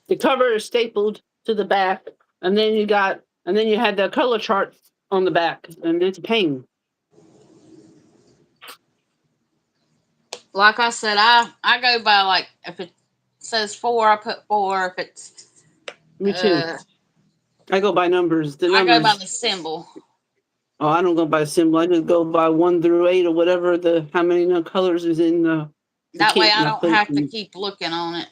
the cover is stapled to the back, and then you had the color chart on the back, and it's a pain. Like I said, I go by like if it says 4, I put 4. If it's Me too. I go by numbers. The I go by numbers. the symbol. Oh, I don't go by symbol. I just go by 1 through 8 or whatever the how many colors is in the That way kit, I and I don't put it have to in. keep looking on it.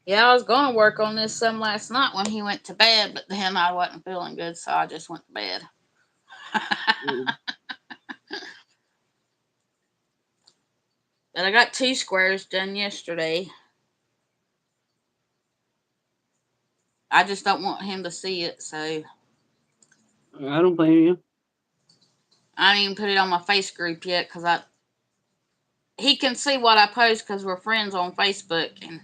Yeah, I was going to work on this some last night when he went to bed, but then I wasn't feeling good, so I just went to bed. But I got 2 squares done yesterday. I just don't want him to see it, so I don't blame you. I didn't even put it on my face group yet because he can see what I post because we're friends on Facebook, and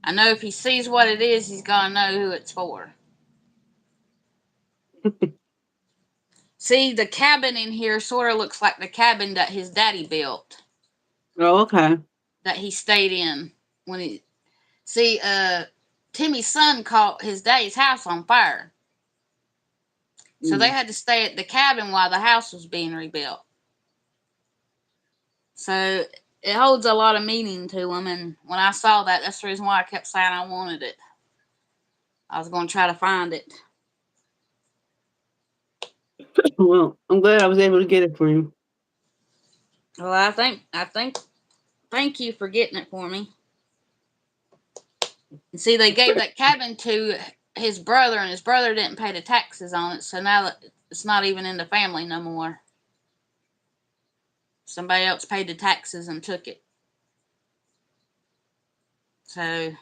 I know if he sees what it is, he's gonna know who it's for. See, the cabin in here sort of looks like the cabin that his daddy built, Oh, okay. that he stayed in when he. See, Timmy's son caught his daddy's house on fire, so they Mm. had to stay at the cabin while the house was being rebuilt. So it holds a lot of meaning to him, and when I saw that, that's the reason why I kept saying I wanted it. I was going to try to find it. Well, I'm glad I was able to get it for you. Well, thank you for getting it for me. And see, they gave that cabin to his brother, and his brother didn't pay the taxes on it, so now that it's not even in the family no more. Somebody else paid the taxes and took it. So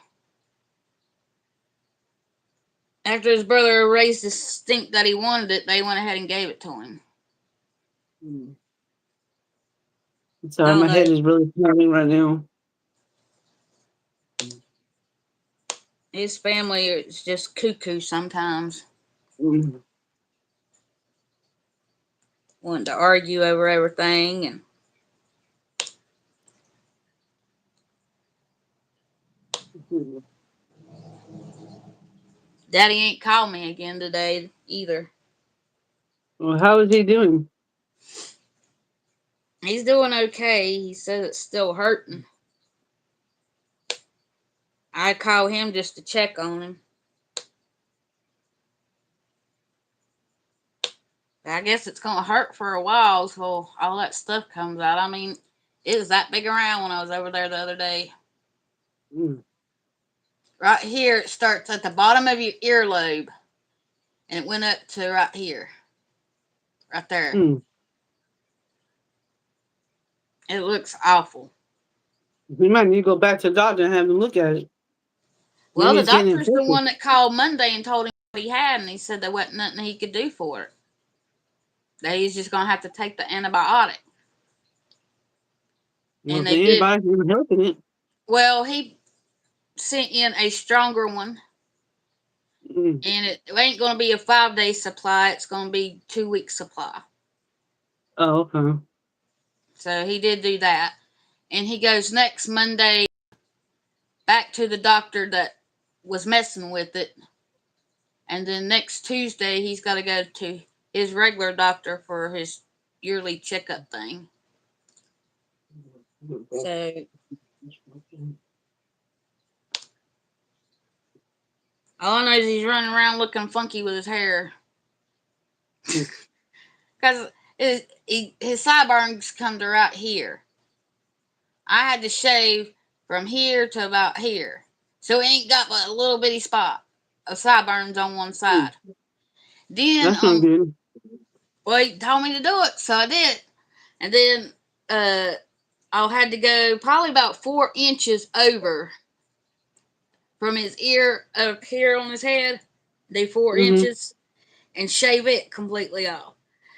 after his brother raised the stink that he wanted it, they went ahead and gave it to him. Mm. I Sorry, don't my know. head is really pounding right now. His family is just cuckoo sometimes, Mm. wanting to argue over everything. And Daddy ain't called me again today either. Well, how is he doing? He's doing okay. He says it's still hurting. I call him just to check on him. I guess it's gonna hurt for a while till all that stuff comes out. I mean, it was that big around when I was over there the other day. Mm. Right here, it starts at the bottom of your earlobe, and it went up to right here, right there. Mm. It looks awful. We might need to go back to the doctor and have him look at it. Well, Maybe the it's getting doctor's the infected. one that called Monday and told him what he had, and he said there wasn't nothing he could do for it. That he's just gonna have to take the antibiotic. Well, And if they did. anybody's helping it. Well, he sent in a stronger one, Mm. and it ain't gonna be a 5 day supply. It's gonna be 2 weeks supply. Oh, okay. So he did do that, and he goes next Monday back to the doctor that was messing with it, and then next Tuesday he's got to go to his regular doctor for his yearly checkup thing. So all I know is he's running around looking funky with his hair because his sideburns come to right here. I had to shave from here to about here, so he ain't got but a little bitty spot of sideburns on one Mm. side. Then That's not good. well, he told me to do it, so I did. And then I had to go probably about 4 inches over from his ear up here on his head, the 4 Mm-hmm. inches, and shave it completely off.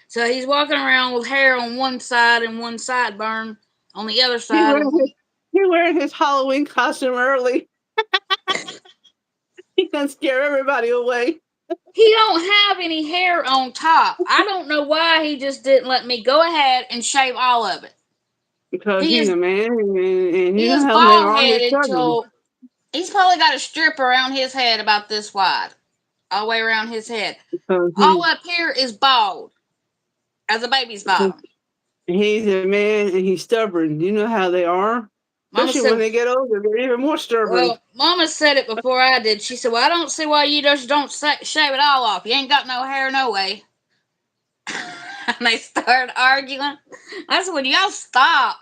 So he's walking around with hair on one side and one sideburn on the other He side. wearing his he wearing his Halloween costume early. He gonna scare everybody away He don't have any hair on top. I don't know why he just didn't let me go ahead and shave all of it. because He he's is a man, and you he know is how men bald are. They're headed stubborn. till he's probably got a strip around his head about this wide, all the way around his head. Because All up here is bald, as a baby's bottom. he's a man and he's stubborn. You know how they are, Mama especially when said, they get older. They're even more stubborn. "Well, Mama said it before I did." She said, "Well, I don't see why you just don't shave it all off. You ain't got no hair, no way." And they started arguing. I said, "Well, y'all stop."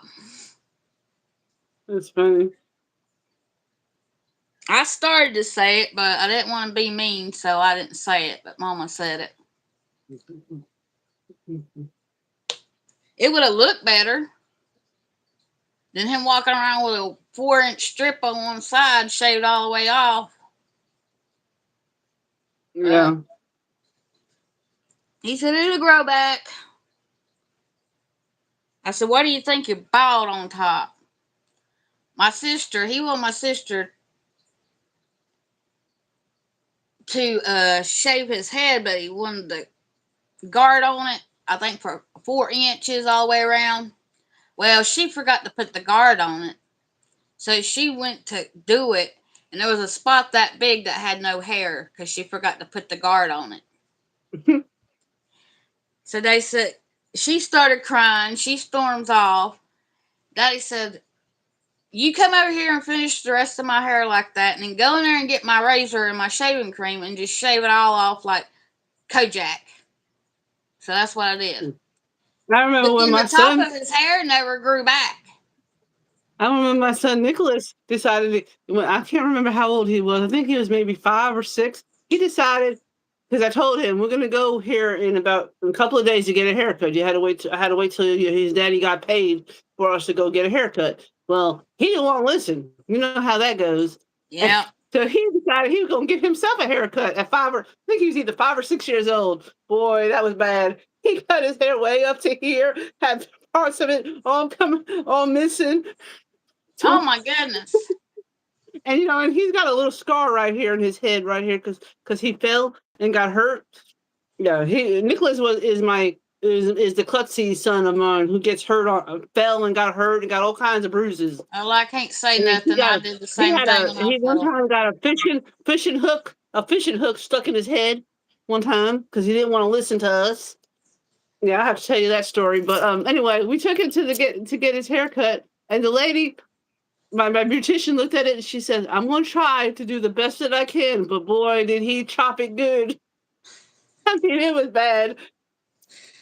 That's funny. I started to say it, but I didn't want to be mean, so I didn't say it. But Mama said it. It would have looked better than him walking around with a 4 inch strip on one side, shaved all the way off. But Yeah. he said it'll grow back. I said, "What do you think you're bald on top?" My sister, he wanted my sister to shave his head, but he wanted the guard on it, I think for 4 inches all the way around. Well, she forgot to put the guard on it. So she went to do it, and there was a spot that big that had no hair because she forgot to put the guard on it. So they said, she started crying. She storms off. Daddy said, "You come over here and finish the rest of my hair like that, and then go in there and get my razor and my shaving cream and just shave it all off like Kojak." So that's what I did. I remember But when then the my top son of his hair never grew back. I remember my son Nicholas decided when I can't remember how old he was. I think he was maybe 5 or 6. He decided because I told him we're gonna go here in about a couple of days to get a haircut. You had to wait. I had to wait till his daddy got paid for us to go get a haircut. Well, he didn't want to listen. You know how that goes. And Yeah. so he decided he was gonna get himself a haircut at 5 or I think he was either 5 or 6 years old. Boy, that was bad. He cut his hair way up to here, had parts of it all coming, all missing. Oh To my goodness. and and he's got a little scar right here in his head, right here, because he fell and got hurt. Yeah, he Nicholas was is my is the klutzy son of mine who gets hurt on fell and got hurt and got all kinds of bruises. Well, I can't say And he nothing. got I a did the same thing when I he one fell. time got a fishing hook stuck in his head one time because he didn't want to listen to us. Yeah, I have to tell you that story. But anyway, we took him to get his hair cut, and the lady my beautician looked at it and she said, "I'm going to try to do the best that I can, but boy, did he chop it good." I mean, it was bad.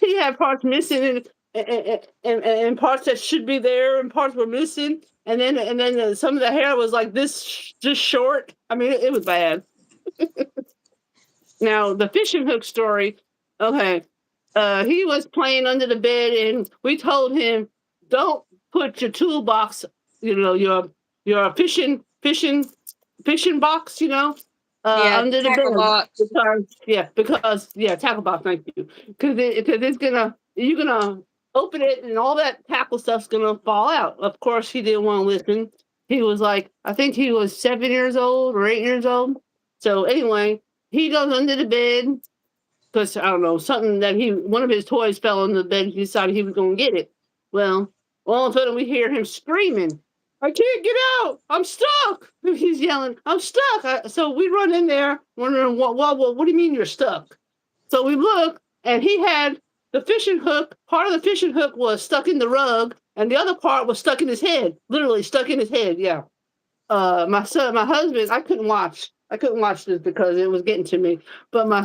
He had parts missing and parts that should be there and parts were missing. And then some of the hair was like this, just short. I mean, it was bad. Now the fishing hook story. Okay, he was playing under the bed, and we told him, "Don't put your toolbox, your fishing box, Yeah, under the tackle bed box. because tackle box, thank you, because it's gonna you're gonna open it and all that tackle stuff's gonna fall out." Of course, he didn't want to listen. He was like, I think he was 7 years old or 8 years old. So anyway, he goes under the bed because I don't know something that he one of his toys fell on the bed. He decided he was going to get it. Well, all of a sudden we hear him screaming, "I can't get out! I'm stuck!" He's yelling, "I'm stuck!" So we run in there, wondering what do you mean you're stuck? So we look, and he had the fishing hook. Part of the fishing hook was stuck in the rug, and the other part was stuck in his head. Literally stuck in his head. Yeah. My husband, I couldn't watch. I couldn't watch this because it was getting to me. But my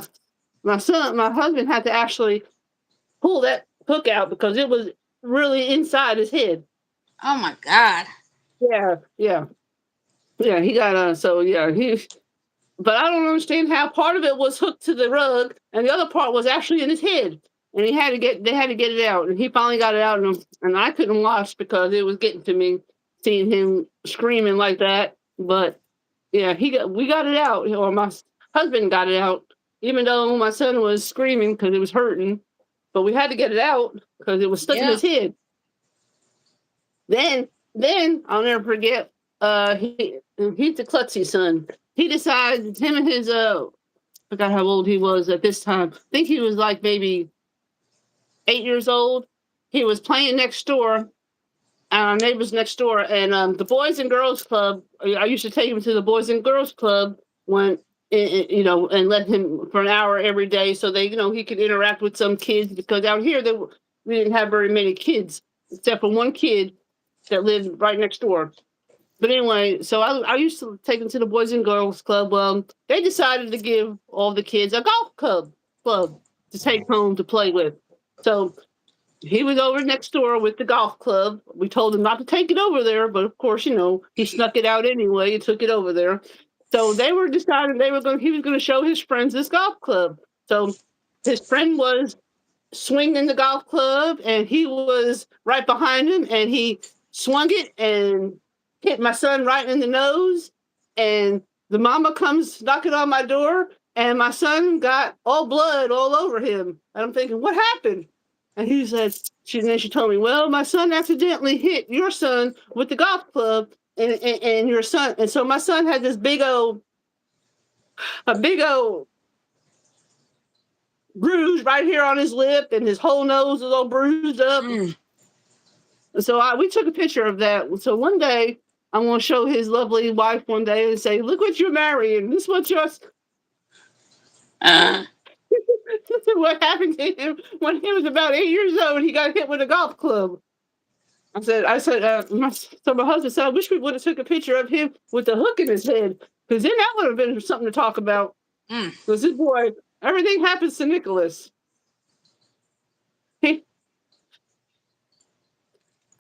husband had to actually pull that hook out because it was really inside his head. Oh my God. Yeah, yeah, yeah. He got so yeah, he but I don't understand how part of it was hooked to the rug and the other part was actually in his head. And they had to get it out. And he finally got it out and I couldn't watch because it was getting to me seeing him screaming like that. But Yeah, we got it out, or my husband got it out, even though my son was screaming because it was hurting. But we had to get it out because it was stuck in Yeah. his head. Then I'll never forget. He's the klutzy son. He decided him and his forgot how old he was at this time. I think he was like maybe 8 years old. He was playing next door, our neighbors next door, and the Boys and Girls Club. I used to take him to the Boys and Girls Club when and let him for an hour every day, so he could interact with some kids because out here we didn't have very many kids except for one kid that lived right next door. But anyway, so I used to take them to the Boys and Girls Club. They decided to give all the kids a golf club to take home to play with. So he was over next door with the golf club. We told him not to take it over there, but of course, he snuck it out anyway and took it over there. So they were deciding he was going to show his friends this golf club. So his friend was swinging the golf club, and he was right behind him, and he swung it and hit my son right in the nose. And the mama comes knocking on my door, and my son got all blood all over him. And I'm thinking, what happened? And he said, then she told me, well, my son accidentally hit your son with the golf club, and your son. And so my son had this a big old bruise right here on his lip, and his whole nose was all bruised up. Mm. So we took a picture of that. So one day I'm going to show his lovely wife one day and say, look what you're marrying. This is what what happened to him when he was about 8 years old. He got hit with a golf club. So my husband said, I wish we would have took a picture of him with the hook in his head, because then that would have been something to talk about. Because this boy, everything happens to Nicholas. He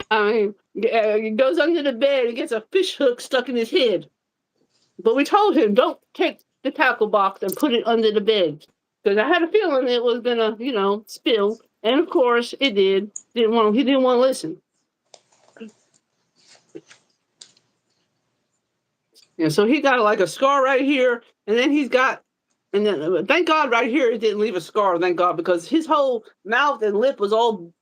goes under the bed and gets a fish hook stuck in his head. But we told him, don't take the tackle box and put it under the bed, because I had a feeling it was gonna, spill. And of course, it did. He didn't want to listen. And so he got like a scar right here, and then thank God right here it didn't leave a scar, thank God, because his whole mouth and lip was all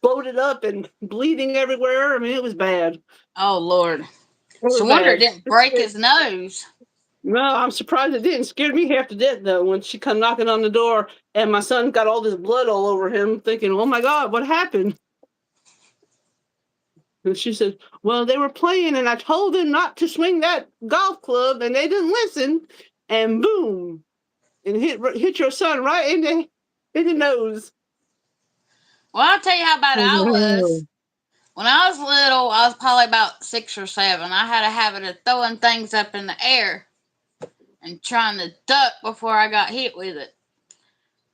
bloated up and bleeding everywhere. I mean, it was bad. Oh Lord. It So was wonder it bad. didn't break his nose. No, I'm surprised it didn't. Scared me half to death though when she come knocking on the door and my son got all this blood all over him, thinking, "Oh my God, what happened?" And she said, "Well, they were playing, and I told them not to swing that golf club, and they didn't listen, and boom, and hit your son right in the nose." Well, I'll tell you how bad Oh, I no. was. When I was little, I was probably about 6 or 7. I had a habit of throwing things up in the air and trying to duck before I got hit with it.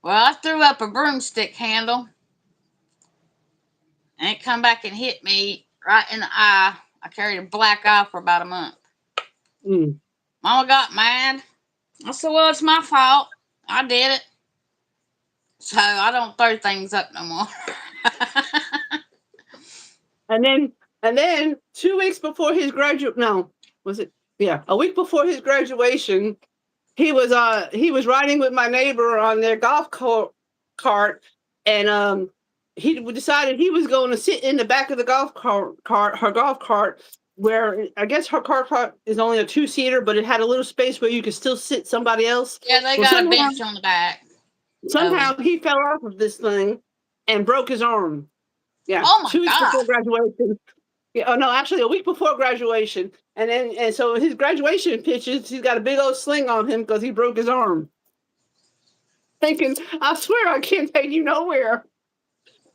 Well, I threw up a broomstick handle, and it come back and hit me right in the eye. I carried a black eye for about a month. Mm. Mama got mad. I said, well, it's my fault. I did it. So I don't throw things up no more. And then 2 weeks before his no, was it? Yeah, a week before his graduation, he was riding with my neighbor on their cart, and he decided he was going to sit in the back of the her golf cart, where I guess her cart is only a 2-seater, but it had a little space where you could still sit somebody else. Yeah, they Well, got a bench on the back. somehow he fell off of this thing and broke his arm. Yeah, Oh my 2 weeks God. before graduation. Yeah, oh no, actually a week before graduation. And so his graduation pictures, he's got a big old sling on him because he broke his arm. Thinking, I swear I can't take you nowhere.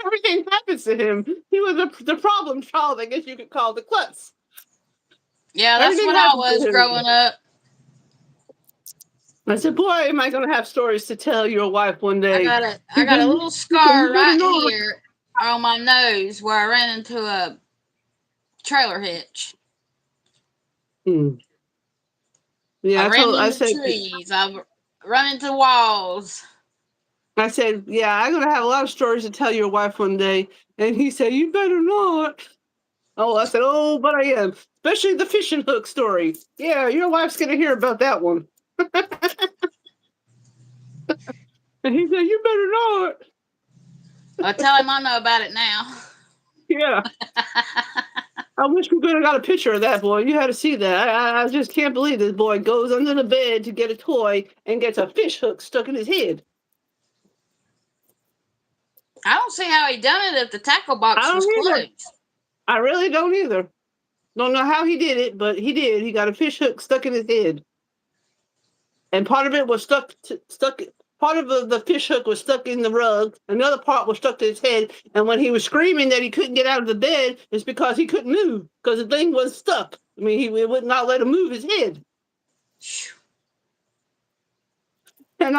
Everything happens to him. He was the problem child, I guess you could call the klutz. Yeah, that's Everything what I happens to was him. growing up. I said, boy, am I going to have stories to tell your wife one day. I got a little scar right here on my nose where I ran into a trailer hitch. Hmm. Yeah, I ran I into said, trees. I run into walls. yeah, I'm going to have a lot of stories to tell your wife one day. And he said, you better not. Oh, I said, oh, but I am. Especially the fishing hook story. Yeah, your wife's gonna hear about that one. And he said, you better not. Well, tell him I know about it now. Yeah. I wish we could have got a picture of that boy. You had to see that. I just can't believe this boy goes under the bed to get a toy and gets a fish hook stuck in his head. I don't see how he done it if the tackle I box was don't either. closed. I really don't either. Don't know how he did it, but he did. He got a fish hook stuck in his head, and part of it was stuck. Part of the fish hook was stuck in the rug. Another part was stuck to his head. And when he was screaming that he couldn't get out of the bed, it's because he couldn't move because the thing was stuck. I mean, he would not let him move his head. And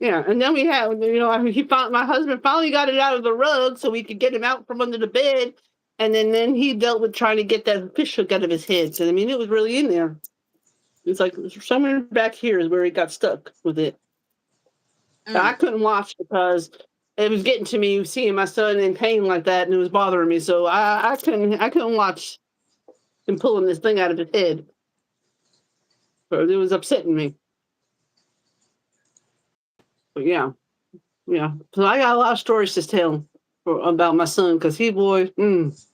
yeah, and then we had, my husband finally got it out of the rug so we could get him out from under the bed. And then he dealt with trying to get that fish hook out of his head. So, I mean, it was really in there. It's like somewhere back here is where he got stuck with it. I couldn't watch because it was getting to me seeing my son in pain like that, and it was bothering me. So I couldn't watch him pulling this thing out of his head. But it was upsetting me. But yeah. So I got a lot of stories to tell about my son because it's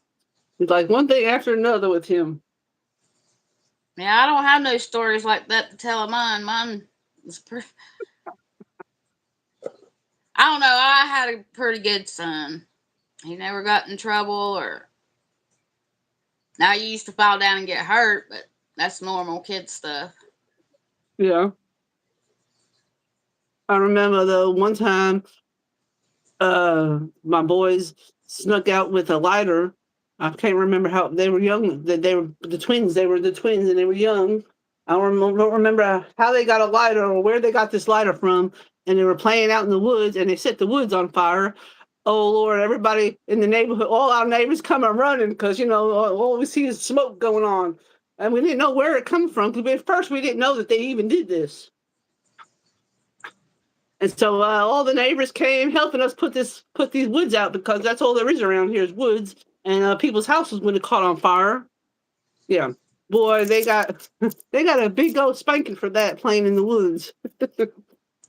like one thing after another with him. Yeah, I don't have no stories like that to tell of mine. Mine was pretty. I don't know. I had a pretty good son. He never got in trouble or. Now he used to fall down and get hurt, but that's normal kid stuff. Yeah. I remember though one time my boys snuck out with a lighter. I can't remember how they were young. They were the twins. They were the twins, and they were young. I don't remember how they got a lighter or where they got this lighter from. And they were playing out in the woods, and they set the woods on fire. Oh Lord! Everybody in the neighborhood, all our neighbors come and running because all we see is smoke going on, and we didn't know where it come from. Because at first we didn't know that they even did this. And so all the neighbors came helping us put these woods out because that's all there is around here is woods. And people's houses would have caught on fire. Yeah, boy, they got they got a big old spanking for that playing in the woods.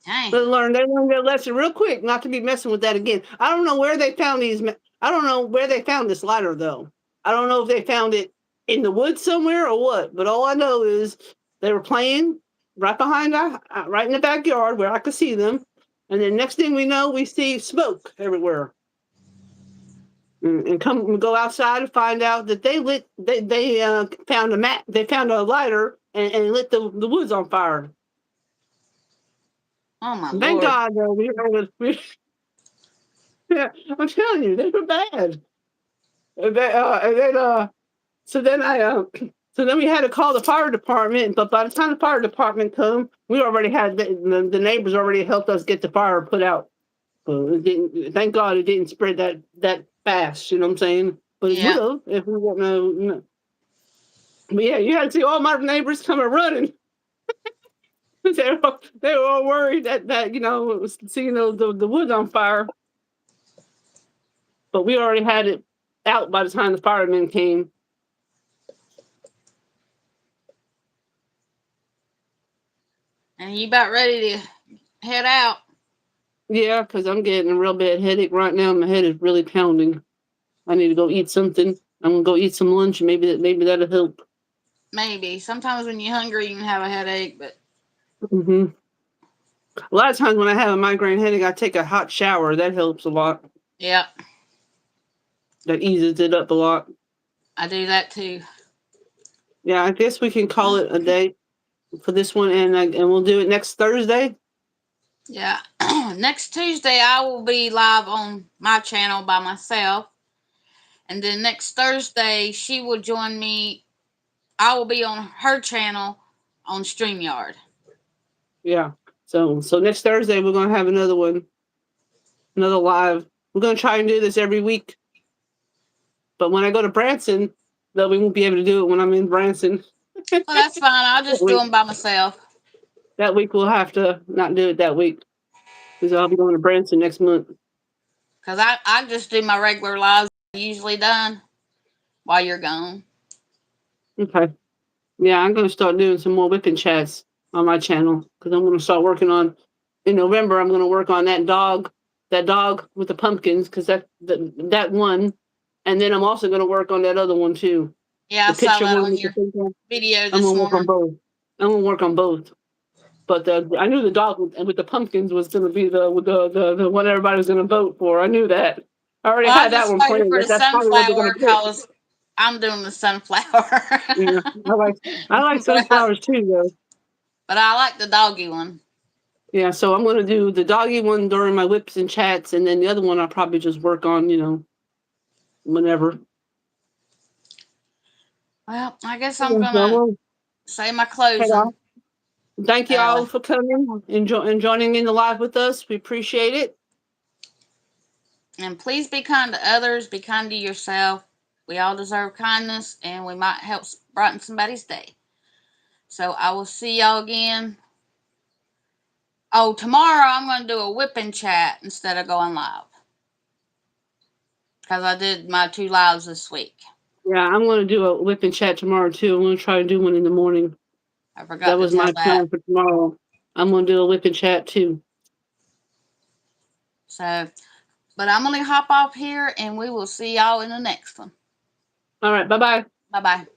Dang. They learned their lesson real quick, not to be messing with that again. I don't know where they found these. I don't know where they found this lighter though. I don't know if they found it in the woods somewhere or what. But all I know is they were playing right behind right in the backyard where I could see them. And then next thing we know, we see smoke everywhere. And go outside and find out that they found a lighter and lit the woods on fire. Oh my Thank Lord. God, though, yeah, I'm telling you, they were bad. And then so then so then we had to call the fire department. But by the time the fire department come, we already had the neighbors already helped us get the fire put out. So it didn't. Thank God it didn't spread that fast. You know what I'm saying? But it would Yeah. have if we wouldn't have. But yeah, you had to see all my neighbors coming running. They were all worried that it was seeing the wood on fire. But we already had it out by the time the firemen came. And you about ready to head out? Yeah, because I'm getting a real bad headache right now. My head is really pounding. I need to go eat something. I'm gonna go eat some lunch. Maybe that'll help. Maybe. Sometimes when you're hungry, you can have a headache, but. Hmm. A lot of times when I have a migraine headache, I take a hot shower. That helps a lot. Yeah. That eases it up a lot. I do that too. Yeah, I guess we can call it a day for this one, and we'll do it next Thursday. Yeah. Next Tuesday, I will be live on my channel by myself. And then next Thursday, she will join me. I will be on her channel on StreamYard. Yeah. So next Thursday we're gonna have another one, another live. We're gonna try and do this every week. But when I go to Branson, though, we won't be able to do it when I'm in Branson. Well, that's fine. I'll just do them by myself. That week we'll have to not do it that week because I'll be going to Branson next month. Because I just do my regular lives usually done. while you're gone. Okay. Yeah, I'm gonna start doing some more whipping chats on my channel because I'm gonna start working on in November. I'm gonna work on that dog with the pumpkins because that one, and then I'm also gonna work on that other one too, Yeah, I the saw picture that one on with the your picture. video I'm this gonna work on morning. both. I'm gonna work on both. But I knew the dog with the pumpkins was gonna be the one everybody was gonna vote for. I knew that. I already Well, I had that just one waited planned. for the That's probably what they're gonna sunflower pick. because I'm doing the sunflower. Yeah, I like but I, sunflowers too, though. but I like the doggy one. Yeah, so I'm gonna do the doggy one during my whips and chats, and then the other one I'll probably just work on, whenever. Well, I guess I'm Yeah, so I'm gonna gonna say my head off. closing. Thank you Uh, all for coming and joining in the live with us. We appreciate it. and please be kind to others. Be kind to yourself. We all deserve kindness, and we might help brighten somebody's day. So I will see y'all again. Oh, tomorrow I'm going to do a whipping chat instead of going live because I did my 2 lives this week. Yeah, I'm gonna do a whip and chat tomorrow too. I'm gonna try to do one in the morning. I That forgot to was tell my that. plan for tomorrow. I'm gonna do a whip and chat too. So, but I'm going to hop off here and we will see y'all in the next one. All right, bye bye. Bye bye.